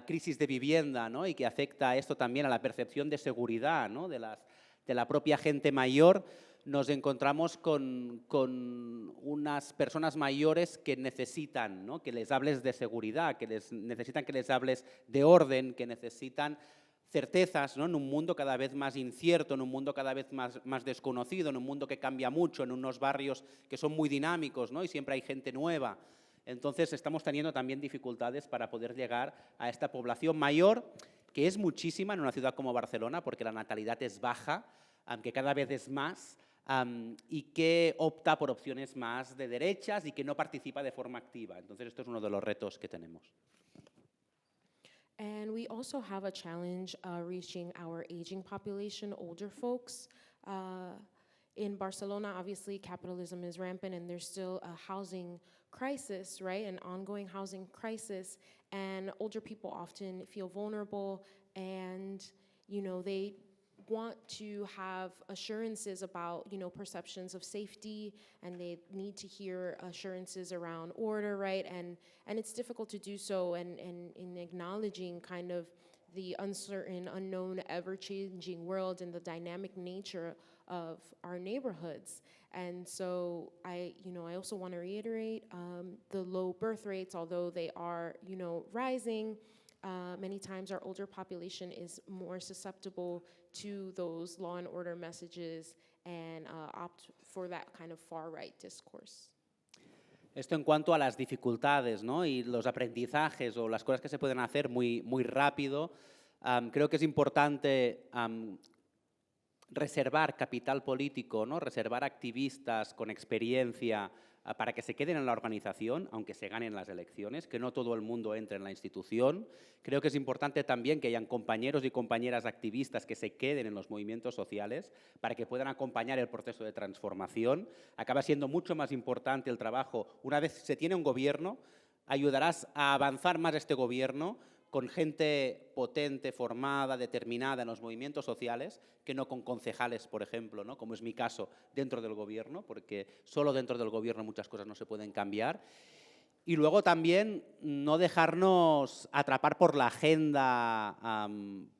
crisis de vivienda, ¿no? Y que afecta esto también a la percepción de seguridad, ¿no? de la propia gente mayor, nos encontramos con unas personas mayores que necesitan, ¿no? Que les hables de seguridad, necesitan que les hables de orden, que necesitan certezas, ¿no? En un mundo cada vez más incierto, en un mundo cada vez más desconocido, en un mundo que cambia mucho, en unos barrios que son muy dinámicos, ¿no? Y siempre hay gente nueva. Entonces estamos teniendo también dificultades para poder llegar a esta población mayor, que es muchísima en una ciudad como Barcelona, porque la natalidad es baja, aunque cada vez es más, y que opta por opciones más de derechas y que no participa de forma activa. Entonces, esto es uno de los retos que tenemos. And we also have a challenge reaching our aging population, older folks. In Barcelona, obviously, capitalism is rampant and there's still a housing crisis, right? An ongoing housing crisis. And older people often feel vulnerable and, you know, they want to have assurances about, you know, perceptions of safety, and they need to hear assurances around order, right? And it's difficult to do so, and in acknowledging kind of the uncertain, unknown, ever-changing world and the dynamic nature of our neighborhoods. And so I also want to reiterate the low birth rates, although they are, you know, rising. Many times our older population is more susceptible to those law and order messages and opt for that kind of far-right discourse. Esto en cuanto a las dificultades, ¿no? Y los aprendizajes o las cosas que se pueden hacer muy rápido. Creo que es importante reservar capital político, ¿no? Reservar activistas con experiencia para que se queden en la organización, aunque se ganen las elecciones, que no todo el mundo entre en la institución. Creo que es importante también que hayan compañeros y compañeras activistas que se queden en los movimientos sociales para que puedan acompañar el proceso de transformación. Acaba siendo mucho más importante el trabajo. Una vez se tiene un gobierno, ayudarás a avanzar más este gobierno con gente potente, formada, determinada en los movimientos sociales, que no con concejales, por ejemplo, ¿no? Como es mi caso, dentro del gobierno, porque solo dentro del gobierno muchas cosas no se pueden cambiar. Y luego también no dejarnos atrapar por la agenda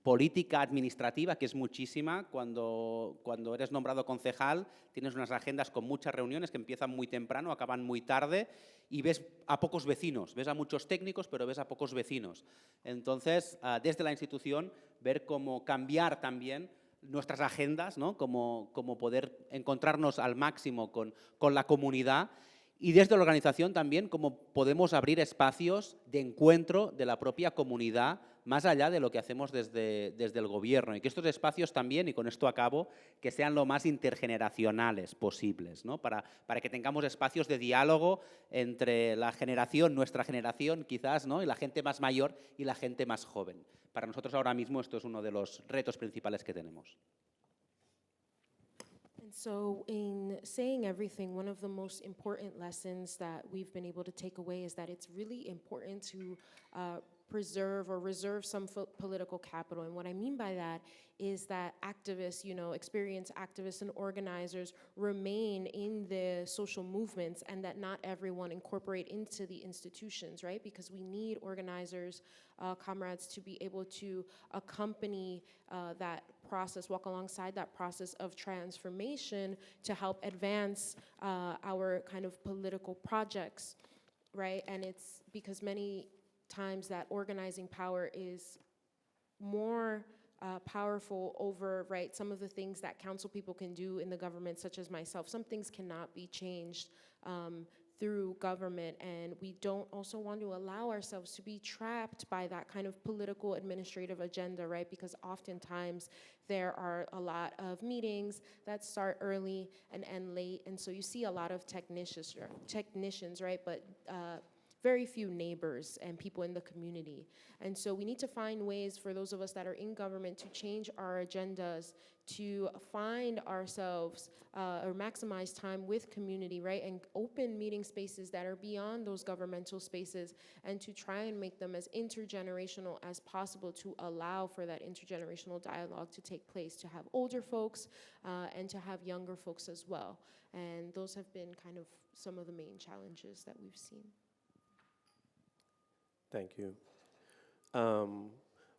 política, administrativa, que es muchísima. Cuando eres nombrado concejal, tienes unas agendas con muchas reuniones que empiezan muy temprano, acaban muy tarde, y ves a pocos vecinos, ves a muchos técnicos, pero ves a pocos vecinos. Entonces, desde la institución, ver cómo cambiar también nuestras agendas, ¿no? Cómo poder encontrarnos al máximo con la comunidad. Y desde la organización también cómo podemos abrir espacios de encuentro de la propia comunidad más allá de lo que hacemos desde el gobierno. Y que estos espacios también, y con esto acabo, que sean lo más intergeneracionales posibles, ¿no? Para que tengamos espacios de diálogo entre la generación, nuestra generación quizás, ¿no? Y la gente más mayor y la gente más joven. Para nosotros ahora mismo esto es uno de los retos principales que tenemos. So in saying everything, one of the most important lessons that we've been able to take away is that it's really important to preserve or reserve some political capital. And what I mean by that is that activists, you know, experienced activists and organizers remain in the social movements, and that not everyone incorporate into the institutions, right? Because we need organizers, comrades, to be able to accompany that process, walk alongside that process of transformation to help advance our kind of political projects, right? And it's because many times that organizing power is more powerful over, right, some of the things that council people can do in the government, such as myself. Some things cannot be changed through government, and we don't also want to allow ourselves to be trapped by that kind of political administrative agenda, right? Because oftentimes there are a lot of meetings that start early and end late, and so you see a lot of technicians, right? But very few neighbors and people in the community. And so we need to find ways for those of us that are in government to change our agendas, to find ourselves or maximize time with community, right? And open meeting spaces that are beyond those governmental spaces, and to try and make them as intergenerational as possible, to allow for that intergenerational dialogue to take place, to have older folks and to have younger folks as well. And those have been kind of some of the main challenges that we've seen. Thank you.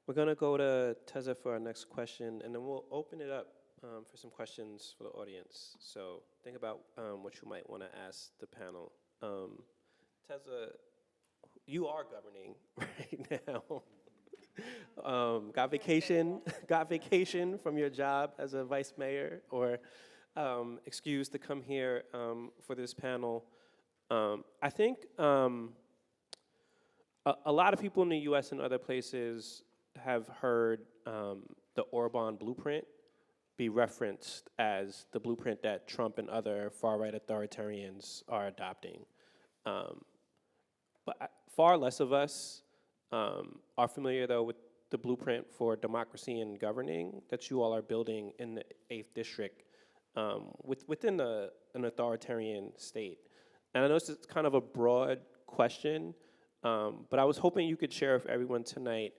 We're going to go to Teza for our next question, and then we'll open it up for some questions for the audience. So think about what you might want to ask the panel. Teza, you are governing right now. Got vacation from your job as a vice mayor, or excused to come here for this panel. I think a lot of people in the U.S. and other places have heard the Orban blueprint be referenced as the blueprint that Trump and other far-right authoritarians are adopting. But far less of us are familiar, though, with the blueprint for democracy and governing that you all are building in the 8th District within an authoritarian state. And I know it's kind of a broad question, but I was hoping you could share with everyone tonight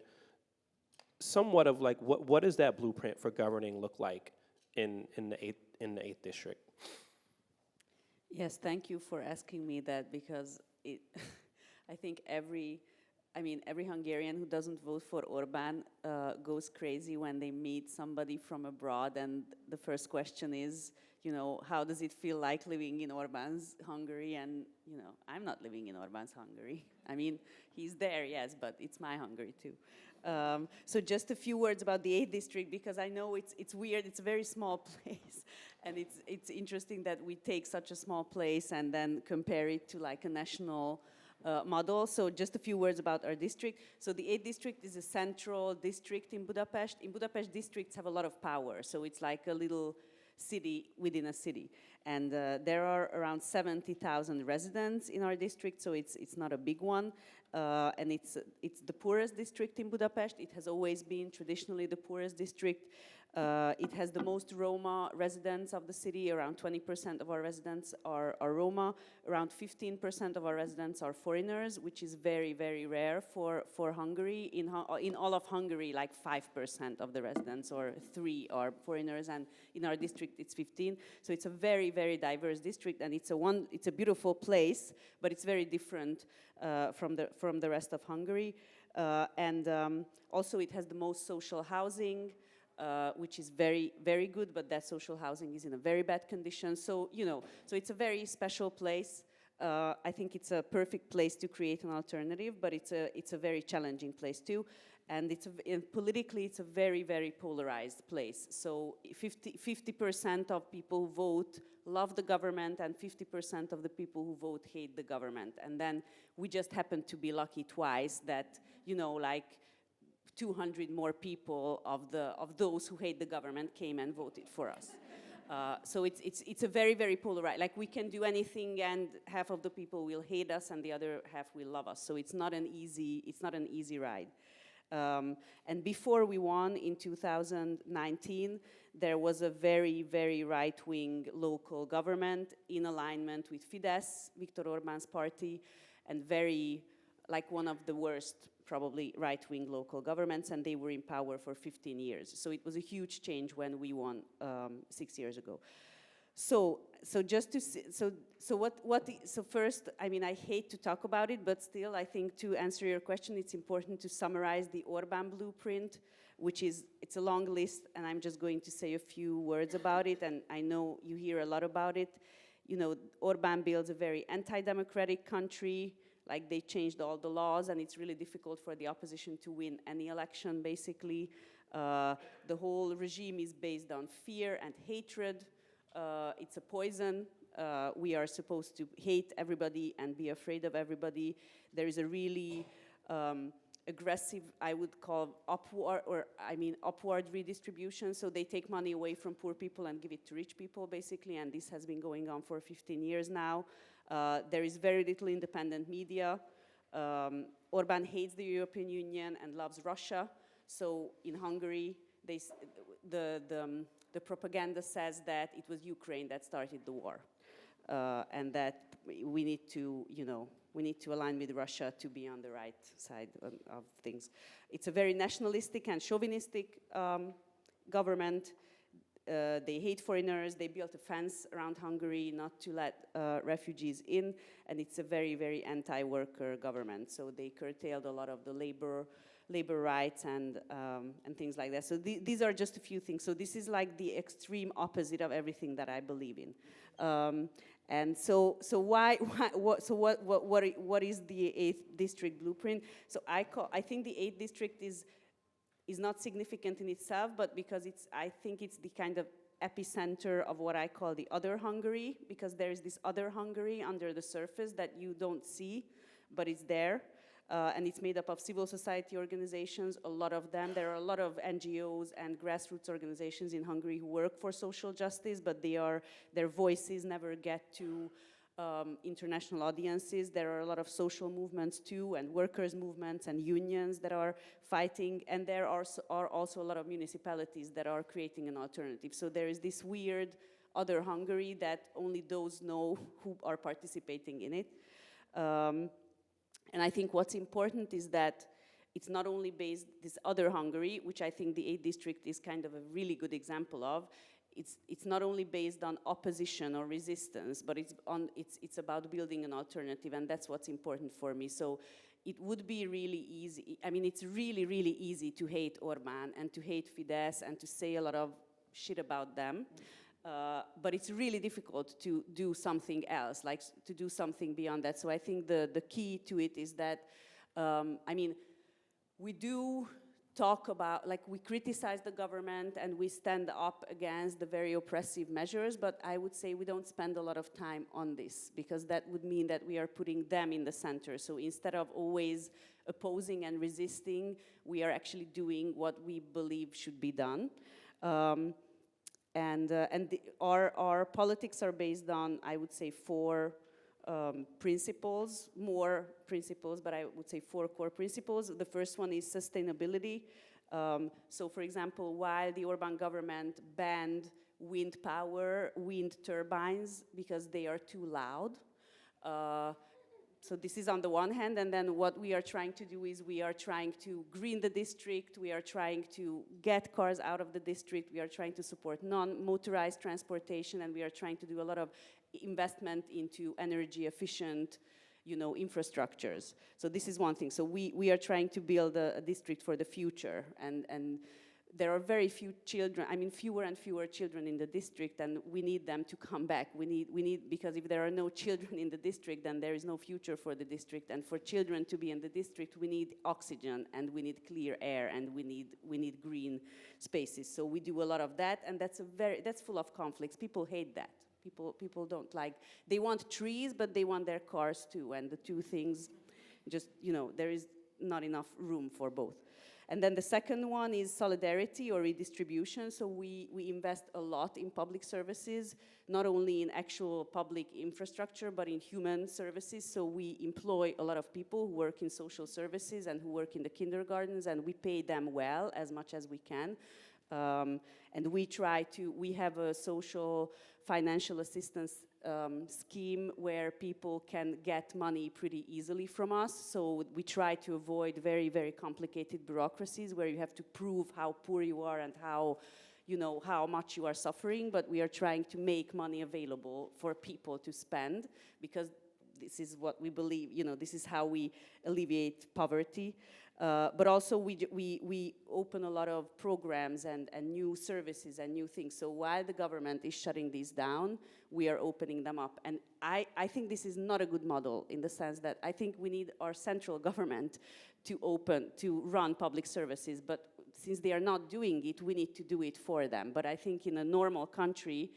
somewhat of like what does that blueprint for governing look like in the 8th District? Yes, thank you for asking me that, because I think every Hungarian who doesn't vote for Orban goes crazy when they meet somebody from abroad, and the first question is, how does it feel like living in Orban's Hungary? And, I'm not living in Orban's Hungary. I mean, he's there, yes, but it's my Hungary too. So just a few words about the 8th District, because I know it's weird, it's a very small place, and it's interesting that we take such a small place and then compare it to like a national model. So just a few words about our district. So the 8th District is a central district in Budapest. In Budapest, districts have a lot of power, so it's like a little city within a city. And there are around 70,000 residents in our district, so it's not a big one. And it's the poorest district in Budapest. It has always been traditionally the poorest district. It has the most Roma residents of the city. Around 20% of our residents are Roma. Around 15% of our residents are foreigners, which is very, very rare for Hungary. In all of Hungary, like 5% of the residents or 3 are foreigners, and in our district it's 15. So it's a very, very diverse district, and it's a beautiful place, but it's very different from the rest of Hungary. Also it has the most social housing, which is very, very good, but that social housing is in a very bad condition. So, so it's a very special place. I think it's a perfect place to create an alternative, but it's a very challenging place too. And politically, it's a very, very polarized place. So 50% of people who vote love the government, and 50% of the people who vote hate the government. And then we just happen to be lucky twice that, like 200 more people of those who hate the government came and voted for us. So it's a very, very polarized. Like, we can do anything, and half of the people will hate us, and the other half will love us. So it's not an easy ride. And before we won in 2019, there was a very, very right-wing local government in alignment with Fidesz, Viktor Orbán's party, and very, like, one of the worst, probably, right-wing local governments, and they were in power for 15 years. So it was a huge change when we won 6 years ago. So just to see, so first, I mean, I hate to talk about it, but still, I think to answer your question, it's important to summarize the Orbán blueprint, which it's a long list, and I'm just going to say a few words about it, and I know you hear a lot about it. Orbán builds a very anti-democratic country. Like, they changed all the laws, and it's really difficult for the opposition to win any election, basically. The whole regime is based on fear and hatred. It's a poison. we are supposed to hate everybody and be afraid of everybody. There is a really aggressive, I would call upward redistribution. So they take money away from poor people and give it to rich people, basically, and this has been going on for 15 years now. There is very little independent media. Orban hates the European Union and loves Russia. So in Hungary, the propaganda says that it was Ukraine that started the war, and that we need to, align with Russia to be on the right side of things. It's a very nationalistic and chauvinistic government. They hate foreigners. They built a fence around Hungary not to let refugees in, and it's a very, very anti-worker government. So they curtailed a lot of the labor rights and things like that. So these are just a few things. So this is like the extreme opposite of everything that I believe in. And so what is the 8th district blueprint? So I think the 8th district is not significant in itself, but because I think it's the kind of epicenter of what I call the other Hungary, because there is this other Hungary under the surface that you don't see, but it's there. And it's made up of civil society organizations, a lot of them. There are a lot of NGOs and grassroots organizations in Hungary who work for social justice, but their voices never get to international audiences. There are a lot of social movements too, and workers' movements and unions that are fighting, and there are also a lot of municipalities that are creating an alternative. So there is this weird other Hungary that only those know who are participating in it. And I think what's important is that it's not only based, this other Hungary, which I think the 8th district is kind of a really good example of, it's not only based on opposition or resistance, but it's about building an alternative, and that's what's important for me. So it would be really easy, I mean, it's really, really easy to hate Orbán and to hate Fidesz and to say a lot of shit about them. But it's really difficult to do something else, like to do something beyond that. So I think the key to it is that, we do talk about, like we criticize the government and we stand up against the very oppressive measures, but I would say we don't spend a lot of time on this, because that would mean that we are putting them in the center. So instead of always opposing and resisting, we are actually doing what we believe should be done. Our politics are based on, I would say, 4 principles, more principles, but I would say 4 core principles. The first one is sustainability. So, for example, while the Orbán government banned wind power, wind turbines, because they are too loud, so this is on the one hand, and then what we are trying to do is we are trying to green the district, we are trying to get cars out of the district, we are trying to support non-motorized transportation, and we are trying to do a lot of investment into energy efficient, infrastructures. So this is one thing. So we are trying to build a district for the future, and there are very few children, fewer and fewer children in the district, and we need them to come back. We need, because if there are no children in the district, then there is no future for the district. And for children to be in the district, we need oxygen, and we need clear air, and we need green spaces. So we do a lot of that, and that's full of conflicts. People hate that. People don't like, they want trees, but they want their cars too, and the two things just, there is not enough room for both. And then the second one is solidarity or redistribution. So we invest a lot in public services, not only in actual public infrastructure, but in human services. So we employ a lot of people who work in social services and who work in the kindergartens, and we pay them well, as much as we can. And we have a social financial assistance scheme where people can get money pretty easily from us. So we try to avoid very, very complicated bureaucracies where you have to prove how poor you are and how much you are suffering, but we are trying to make money available for people to spend, because this is what we believe, this is how we alleviate poverty. But also we open a lot of programs and new services and new things. So while the government is shutting these down, we are opening them up. And I think this is not a good model, in the sense that I think we need our central government to run public services. But since they are not doing it, we need to do it for them. But I think in a normal country,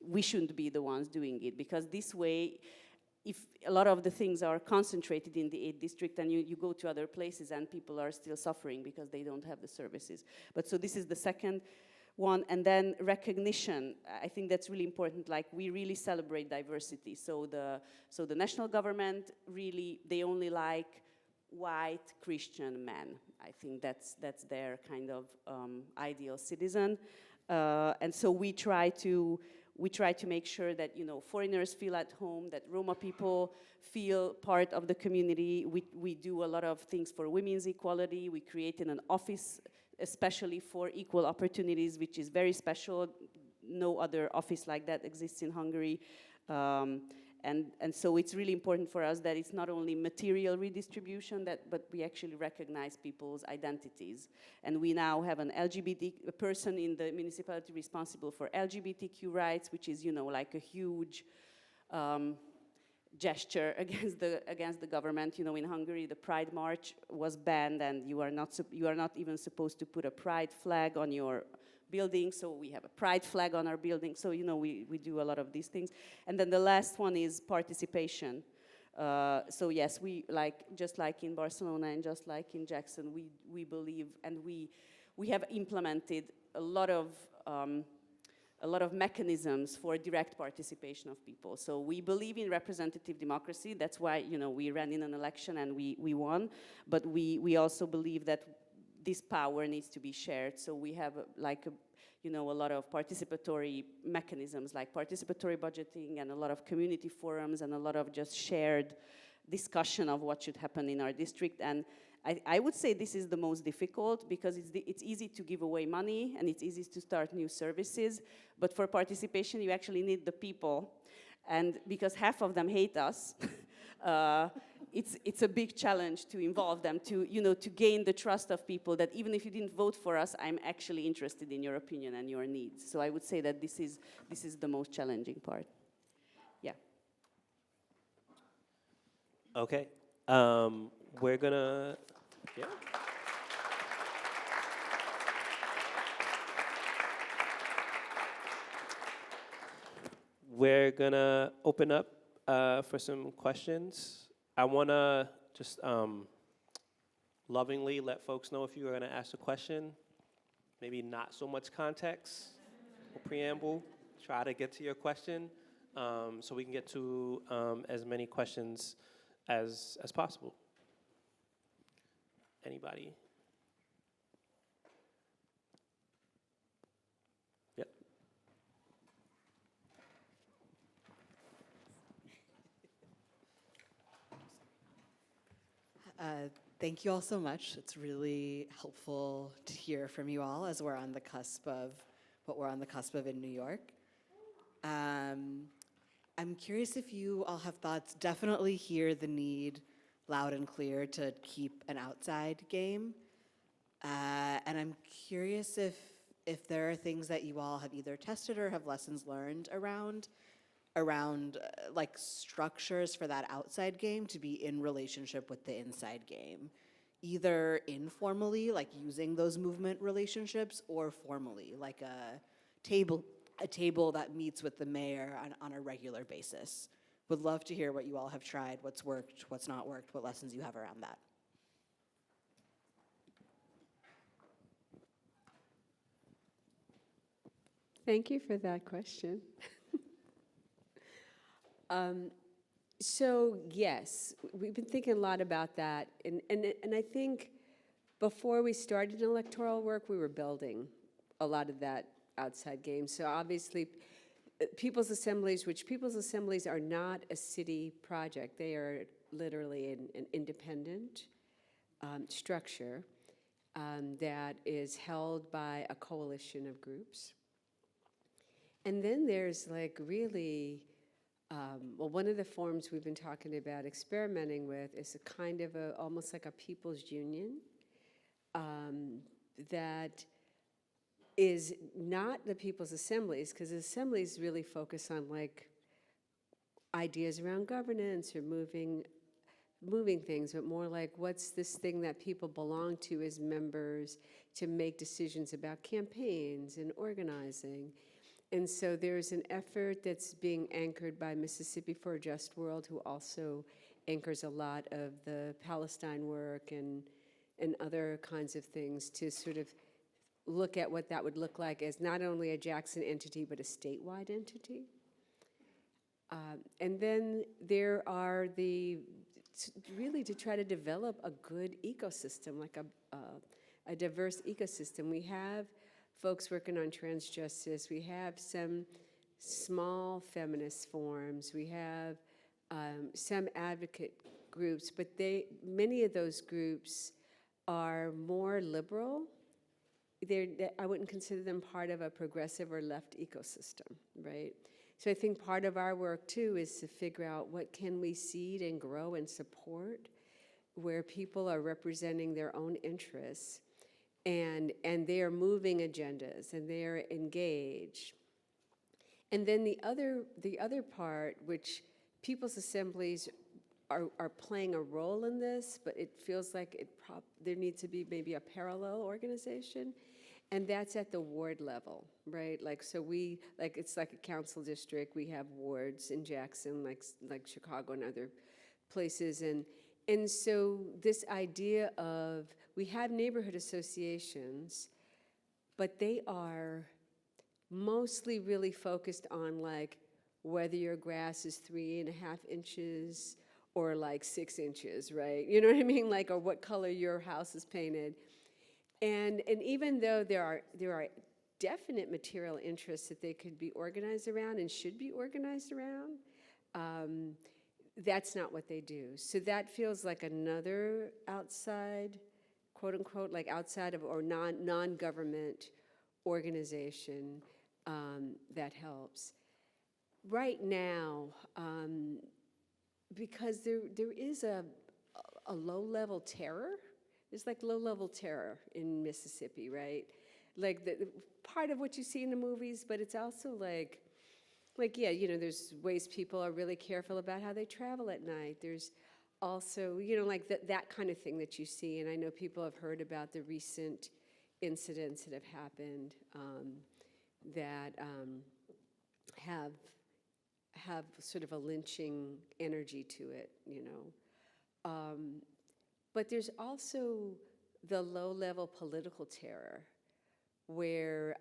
we shouldn't be the ones doing it, because this way, if a lot of the things are concentrated in the 8th district and you go to other places and people are still suffering because they don't have the services. But so this is the second one. And then recognition, I think that's really important. Like, we really celebrate diversity. So the national government really, they only like white Christian men. I think that's their kind of ideal citizen. And so we try to make sure that, you know, foreigners feel at home, that Roma people feel part of the community. We do a lot of things for women's equality. We created an office especially for equal opportunities, which is very special. No other office like that exists in Hungary. And so it's really important for us that it's not only material redistribution, but we actually recognize people's identities. And we now have a person in the municipality responsible for LGBTQ rights, which is, you know, like a huge gesture against the government. You know, in Hungary, the Pride March was banned, and you are not even supposed to put a Pride flag on your building, so we have a Pride flag on our building. So, you know, we do a lot of these things. And then the last one is participation. So yes, just like in Barcelona and just like in Jackson, we believe, and we have implemented a lot of mechanisms for direct participation of people. So we believe in representative democracy. That's why, you know, we ran in an election and we won. But we also believe that this power needs to be shared. So we have a lot of participatory mechanisms, like participatory budgeting and a lot of community forums and a lot of just shared discussion of what should happen in our district. And I would say this is the most difficult, because it's easy to give away money and it's easy to start new services. But for participation, you actually need the people. And because half of them hate us, it's a big challenge to involve them, to gain the trust of people that even if you didn't vote for us, I'm actually interested in your opinion and your needs. So I would say that this is the most challenging part. Yeah. Okay. We're gonna, yeah. We're gonna open up for some questions. I wanna just lovingly let folks know if you are gonna ask a question, maybe not so much context or preamble, try to get to your question so we can get to as many questions as possible. Anybody? Yep. Thank you all so much. It's really helpful to hear from you all as we're on the cusp of what we're on the cusp of in New York. I'm curious if you all have thoughts. Definitely hear the need loud and clear to keep an outside game. And I'm curious if there are things that you all have either tested or have lessons learned around like structures for that outside game to be in relationship with the inside game, either informally, like using those movement relationships, or formally, like a table that meets with the mayor on a regular basis. Would love to hear what you all have tried, what's worked, what's not worked, what lessons you have around that. Thank you for that question. So yes, we've been thinking a lot about that, and I think before we started electoral work, we were building a lot of that outside game. So obviously, people's assemblies are not a city project. They are literally an independent structure that is held by a coalition of groups. And then there's like really, one of the forms we've been talking about experimenting with is a kind of almost like a people's union that is not the people's assemblies, because assemblies really focus on like ideas around governance or moving things, but more like what's this thing that people belong to as members to make decisions about campaigns and organizing. And so there's an effort that's being anchored by Mississippi for a Just World, who also anchors a lot of the Palestine work and other kinds of things, to sort of look at what that would look like as not only a Jackson entity, but a statewide entity. And then there are really to try to develop a good ecosystem, like a diverse ecosystem. We have folks working on trans justice. We have some small feminist forums. We have some advocate groups, but many of those groups are more liberal. I wouldn't consider them part of a progressive or left ecosystem, right? So I think part of our work too is to figure out what can we seed and grow and support where people are representing their own interests and they are moving agendas and they are engaged. And then the other part, which people's assemblies are playing a role in this, but it feels like there needs to be maybe a parallel organization, and that's at the ward level, right? Like, so it's like a council district. We have wards in Jackson, like Chicago and other places, and so this idea of, we have neighborhood associations, but they are mostly really focused on like whether your grass is 3.5 inches or like 6 inches, right? You know what I mean? Like, or what color your house is painted. And even though there are definite material interests that they could be organized around and should be organized around, that's not what they do. So that feels like another outside, quote unquote, like outside of, or non-government organization that helps. Right now, because there is a low-level terror. There's like low-level terror in Mississippi, right? Like the part of what you see in the movies, but it's also like yeah, you know, there's ways people are really careful about how they travel at night. There's also, you know, like that kind of thing that you see. And I know people have heard about the recent incidents that have happened that have sort of a lynching energy to it, you know. But there's also the low-level political terror where,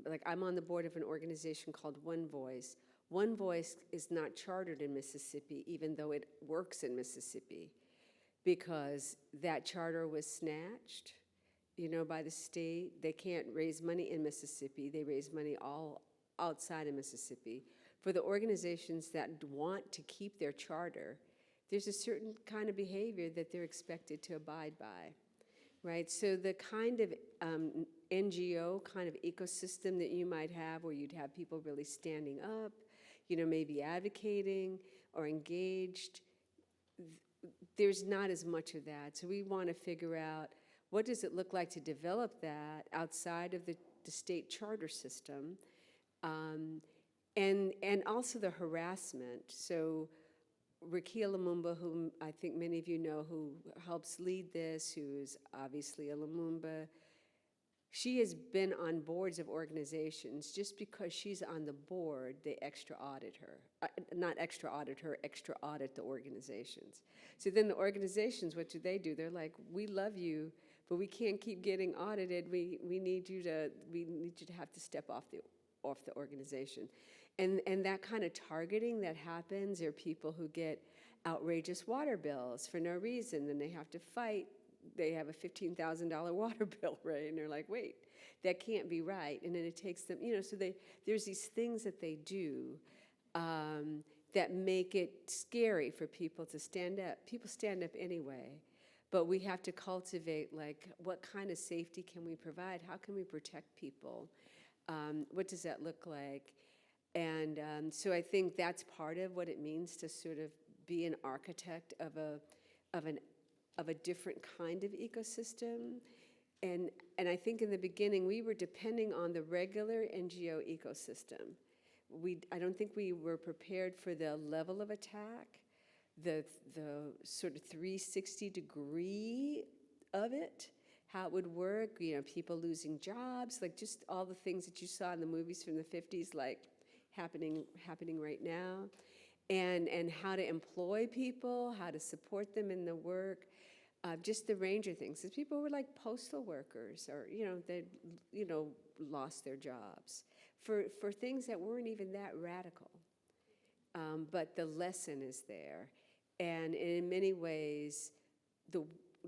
like, I'm on the board of an organization called One Voice. One Voice is not chartered in Mississippi, even though it works in Mississippi, because that charter was snatched, you know, by the state. They can't raise money in Mississippi. They raise money all outside of Mississippi. For the organizations that want to keep their charter, there's a certain kind of behavior that they're expected to abide by, right? So the kind of NGO kind of ecosystem that you might have, where you'd have people really standing up, you know, maybe advocating or engaged, there's not as much of that. So we want to figure out, what does it look like to develop that outside of the state charter system, and also the harassment. So Rakia Lumumba, whom I think many of you know, who helps lead this, who is obviously a Lumumba, she has been on boards of organizations. Just because she's on the board, they extra audit her. Not extra audit her, extra audit the organizations. So then the organizations, what do? They're like, we love you, but we can't keep getting audited. We need you to have to step off the organization. And that kind of targeting that happens, there are people who get outrageous water bills for no reason, and they have to fight. They have a $15,000 water bill, right? And they're like, wait, that can't be right. And then it takes them, you know, so there's these things that they do that make it scary for people to stand up. People stand up anyway, but we have to cultivate, like, what kind of safety can we provide? How can we protect people? What does that look like? And so I think that's part of what it means to sort of be an architect of a different kind of ecosystem. And I think in the beginning we were depending on the regular NGO ecosystem. I don't think we were prepared for the level of attack, the sort of 360 degree of it, how it would work, people losing jobs, like just all the things that you saw in the movies from the 50s, like happening right now, and how to employ people, how to support them in the work, just the range of things. These people were like postal workers, or they lost their jobs for things that weren't even that radical. But the lesson is there, and in many ways,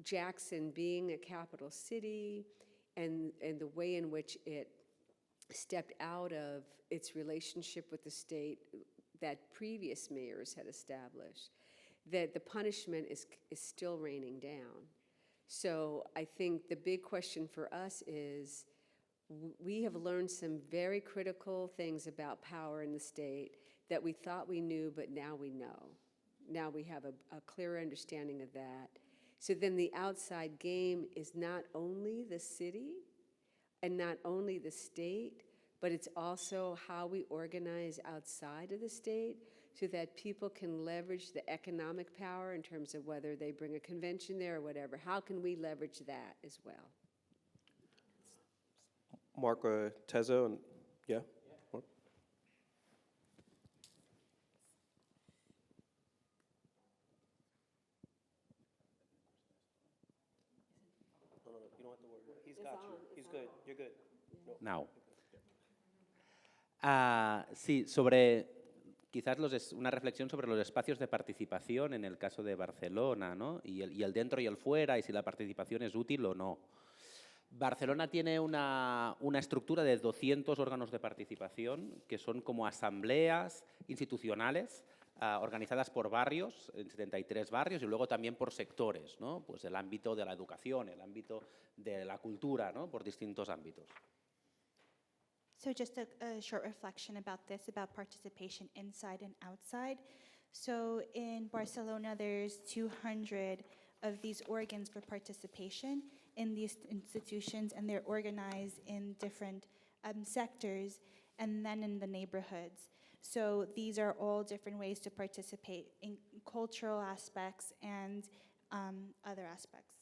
Jackson being a capital city, and the way in which it stepped out of its relationship with the state that previous mayors had established, that the punishment is still raining down. So I think the big question for us is, we have learned some very critical things about power in the state that we thought we knew, but now we know. Now we have a clearer understanding of that. So then the outside game is not only the city and not only the state, but it's also how we organize outside of the state so that people can leverage the economic power in terms of whether they bring a convention there or whatever. How can we leverage that as well? Mark or Tezo, and yeah? Mark? No, you don't have to worry. He's got you. He's good. You're good. No. Now. Sí, quizás una reflexión sobre los espacios de participación en el caso de Barcelona, ¿no? Y el dentro y el fuera, y si la participación es útil o no. Barcelona tiene una estructura de 200 órganos de participación que son como asambleas institucionales organizadas por barrios, en 73 barrios, y luego también por sectores, ¿no? Pues el ámbito de la educación, el ámbito de la cultura, ¿no? Por distintos ámbitos. So just a short reflection about this, about participation inside and outside. So in Barcelona, there's 200 of these organs for participation in these institutions, and they're organized in different sectors and then in the neighborhoods. So these are all different ways to participate in cultural aspects and other aspects.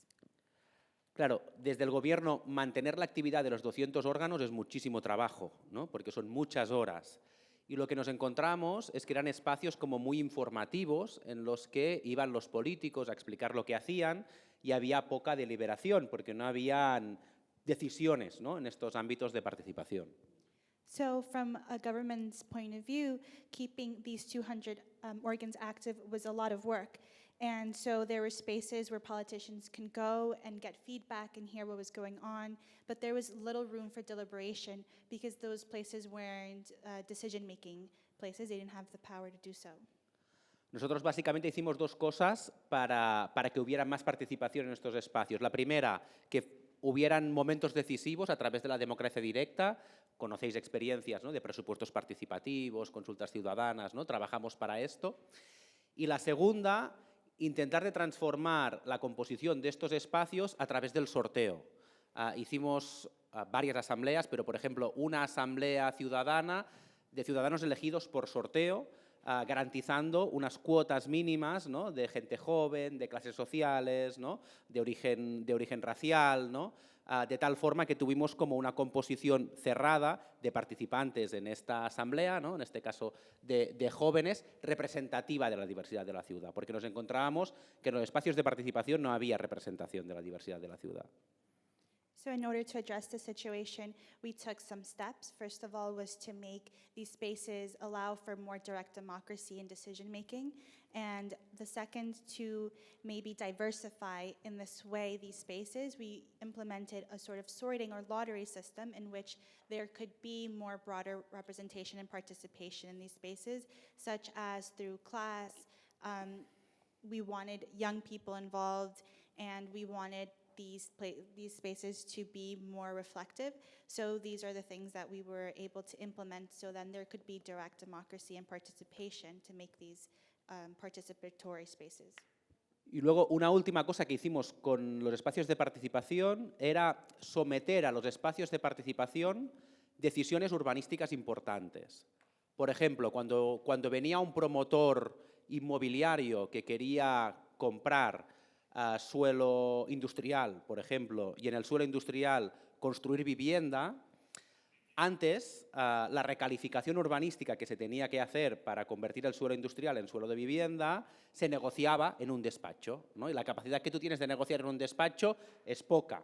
Claro, desde el gobierno mantener la actividad de los 200 órganos es muchísimo trabajo, ¿no? Porque son muchas horas. Y lo que nos encontramos es que eran espacios como muy informativos en los que iban los políticos a explicar lo que hacían y había poca deliberación porque no habían decisiones, ¿no? En estos ámbitos de participación. So from a government's point of view, keeping these 200 organs active was a lot of work. And so there were spaces where politicians can go and get feedback and hear what was going on, but there was little room for deliberation because those places weren't decision-making places. They didn't have the power to do so. Nosotros básicamente hicimos dos cosas para que hubiera más participación en estos espacios. La primera, que hubieran momentos decisivos a través de la democracia directa. Conocéis experiencias, ¿no? De presupuestos participativos, consultas ciudadanas, ¿no? Trabajamos para esto. Y la segunda, intentar de transformar la composición de estos espacios a través del sorteo. Hicimos varias asambleas, pero, por ejemplo, una asamblea ciudadana de ciudadanos elegidos por sorteo, garantizando unas cuotas mínimas, ¿no? De gente joven, de clases sociales, ¿no? de origen racial, ¿no? De tal forma que tuvimos como una composición cerrada de participantes en esta asamblea, ¿no? En este caso de jóvenes, representativa de la diversidad de la ciudad, porque nos encontrábamos que en los espacios de participación no había representación de la diversidad de la ciudad. So in order to address the situation, we took some steps. First of all was to make these spaces allow for more direct democracy and decision-making. And the second, to maybe diversify in this way these spaces, we implemented a sort of sorting or lottery system in which there could be more broader representation and participation in these spaces, such as through class. We wanted young people involved, and we wanted these spaces to be more reflective. So these are the things that we were able to implement, so then there could be direct democracy and participation to make these participatory spaces. Y luego una última cosa que hicimos con los espacios de participación era someter a los espacios de participación decisiones urbanísticas importantes. Por ejemplo, cuando venía un promotor inmobiliario que quería comprar suelo industrial, por ejemplo, y en el suelo industrial construir vivienda, antes, la recalificación urbanística que se tenía que hacer para convertir el suelo industrial en suelo de vivienda se negociaba en un despacho, ¿no? Y la capacidad que tú tienes de negociar en un despacho es poca.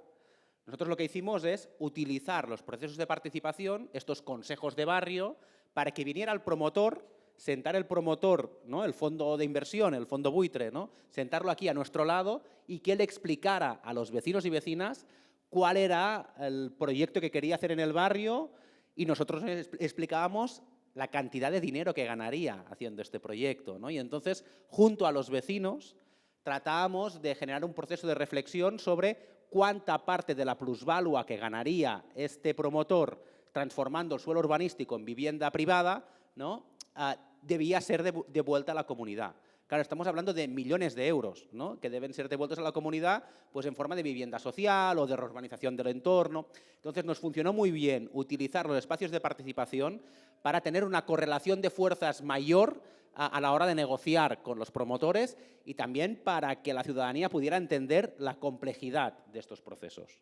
Nosotros lo que hicimos es utilizar los procesos de participación, estos consejos de barrio, para que viniera el promotor, sentar el promotor, ¿no? El fondo de inversión, el fondo buitre, ¿no? Sentarlo aquí a nuestro lado y que él explicara a los vecinos y vecinas cuál era el proyecto que quería hacer en el barrio y nosotros explicábamos la cantidad de dinero que ganaría haciendo este proyecto, ¿no? Y entonces, junto a los vecinos, tratábamos de generar un proceso de reflexión sobre cuánta parte de la plusvalua que ganaría este promotor transformando el suelo urbanístico en vivienda privada, ¿no? Debía ser devuelta a la comunidad. Claro, estamos hablando de millones de euros, ¿no? Que deben ser devueltos a la comunidad pues, en forma de vivienda social o de reurbanización del entorno. Entonces, nos funcionó muy bien utilizar los espacios de participación para tener una correlación de fuerzas mayor a la hora de negociar con los promotores y también para que la ciudadanía pudiera entender la complejidad de estos procesos.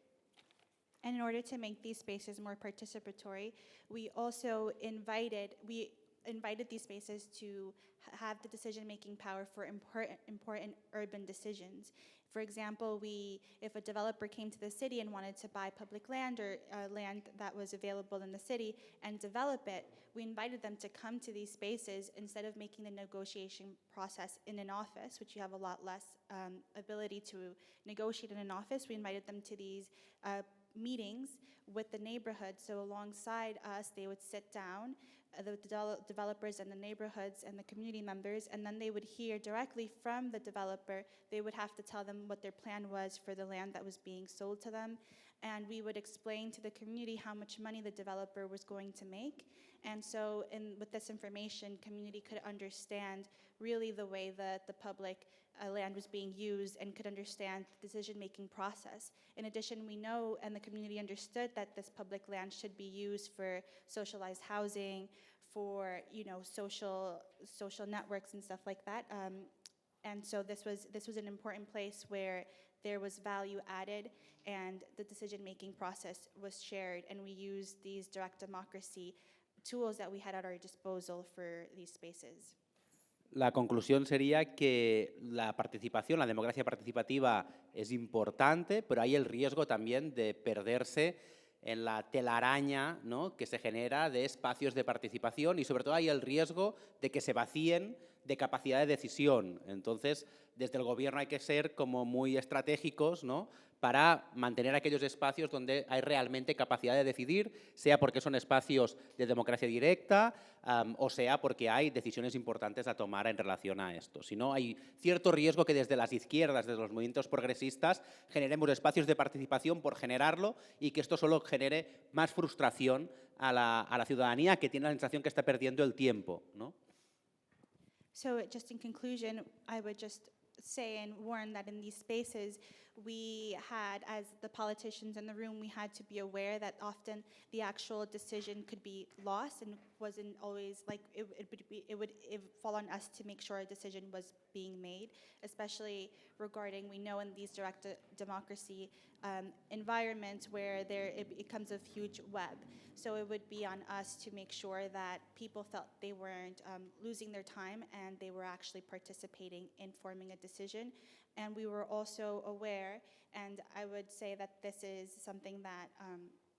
And in order to make these spaces more participatory, we also invited these spaces to have the decision-making power for important urban decisions. For example, if a developer came to the city and wanted to buy public land or land that was available in the city and develop it, we invited them to come to these spaces instead of making the negotiation process in an office, which you have a lot less ability to negotiate in an office. We invited them to these meetings with the neighborhood. So alongside us, they would sit down, the developers and the neighborhoods and the community members, and then they would hear directly from the developer. They would have to tell them what their plan was for the land that was being sold to them. And we would explain to the community how much money the developer was going to make. And so with this information, community could understand really the way that the public land was being used and could understand the decision-making process. In addition, we know, and the community understood, that this public land should be used for socialized housing, for social networks and stuff like that. And so this was an important place where there was value added and the decision-making process was shared, and we used these direct democracy tools that we had at our disposal for these spaces. La conclusión sería que la participación, la democracia participativa es importante, pero hay el riesgo también de perderse en la telaraña, ¿no?, que se genera de espacios de participación y sobre todo hay el riesgo de que se vacíen de capacidad de decisión. Entonces, desde el gobierno hay que ser como muy estratégicos, ¿no?, para mantener aquellos espacios donde hay realmente capacidad de decidir, sea porque son espacios de democracia directa o sea porque hay decisiones importantes a tomar en relación a esto. Si no, hay cierto riesgo que desde las izquierdas, desde los movimientos progresistas, generemos espacios de participación por generarlo y que esto solo genere más frustración a la ciudadanía que tiene la sensación que está perdiendo el tiempo, ¿no? So just in conclusion, I would just say and warn that in these spaces, we had, as the politicians in the room, we had to be aware that often the actual decision could be lost and wasn't always, like, it would fall on us to make sure a decision was being made, especially regarding, we know in these direct democracy environments where it becomes a huge web. So it would be on us to make sure that people felt they weren't losing their time and they were actually participating in forming a decision. And we were also aware, and I would say that this is something that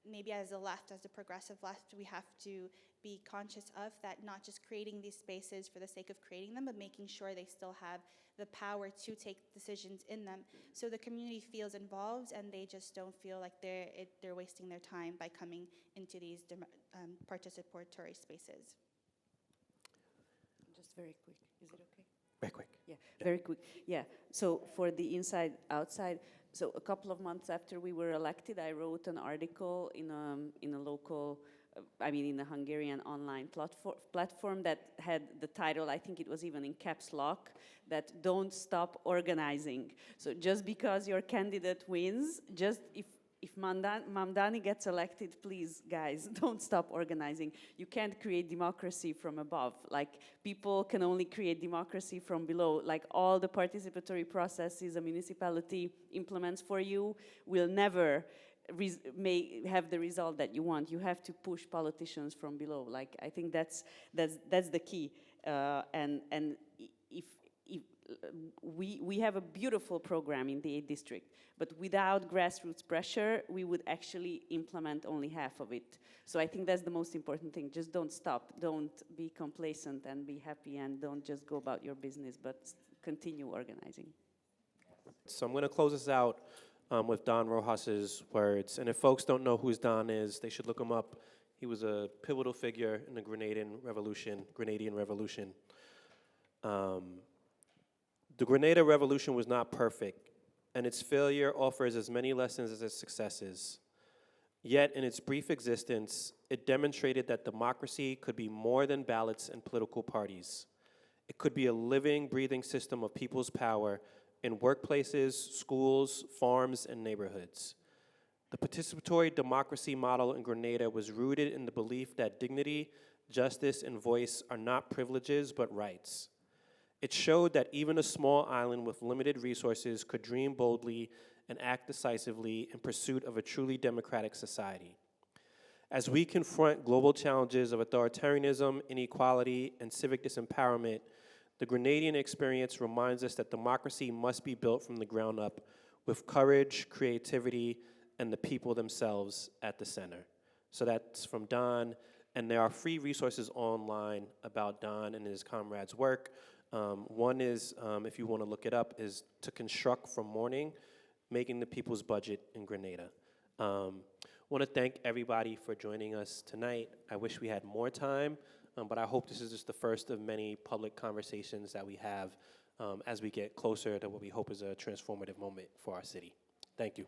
maybe as a left, as a progressive left, we have to be conscious of, that not just creating these spaces for the sake of creating them, but making sure they still have the power to take decisions in them. So the community feels involved and they just don't feel like they're wasting their time by coming into these participatory spaces. Just very quick, is it okay? Very quick. Yeah, very quick. Yeah, so for the inside, outside, so a couple of months after we were elected, I wrote an article in a local, in a Hungarian online platform that had the title, I think it was even in caps lock, that "Don't stop organizing." So just because your candidate wins, just if if Mamdani gets elected, please, guys, don't stop organizing. You can't create democracy from above. Like, people can only create democracy from below. Like, all the participatory processes a municipality implements for you will never may have the result that you want. You have to push politicians from below. Like, I think that's the key. And if we have a beautiful program in the 8th district, but without grassroots pressure, we would actually implement only half of it. So I think that's the most important thing. Just don't stop. Don't be complacent and be happy, and don't just go about your business, but continue organizing. So I'm going to close this out with Don Rojas's words. And if folks don't know who Don is, they should look him up. He was a pivotal figure in the Grenadian Revolution. The Grenada Revolution was not perfect, and its failure offers as many lessons as its successes. Yet, in its brief existence, it demonstrated that democracy could be more than ballots and political parties. It could be a living, breathing system of people's power in workplaces, schools, farms, and neighborhoods. The participatory democracy model in Grenada was rooted in the belief that dignity, justice, and voice are not privileges but rights. It showed that even a small island with limited resources could dream boldly and act decisively in pursuit of a truly democratic society. As we confront global challenges of authoritarianism, inequality, and civic disempowerment, the Grenadian experience reminds us that democracy must be built from the ground up with courage, creativity, and the people themselves at the center. So that's from Don, and there are free resources online about Don and his comrades' work. One is, if you want to look it up, is To Construct from Mourning, Making the People's Budget in Grenada. Want to thank everybody for joining us tonight. I wish we had more time, but I hope this is just the first of many public conversations that we have as we get closer to what we hope is a transformative moment for our city. Thank you.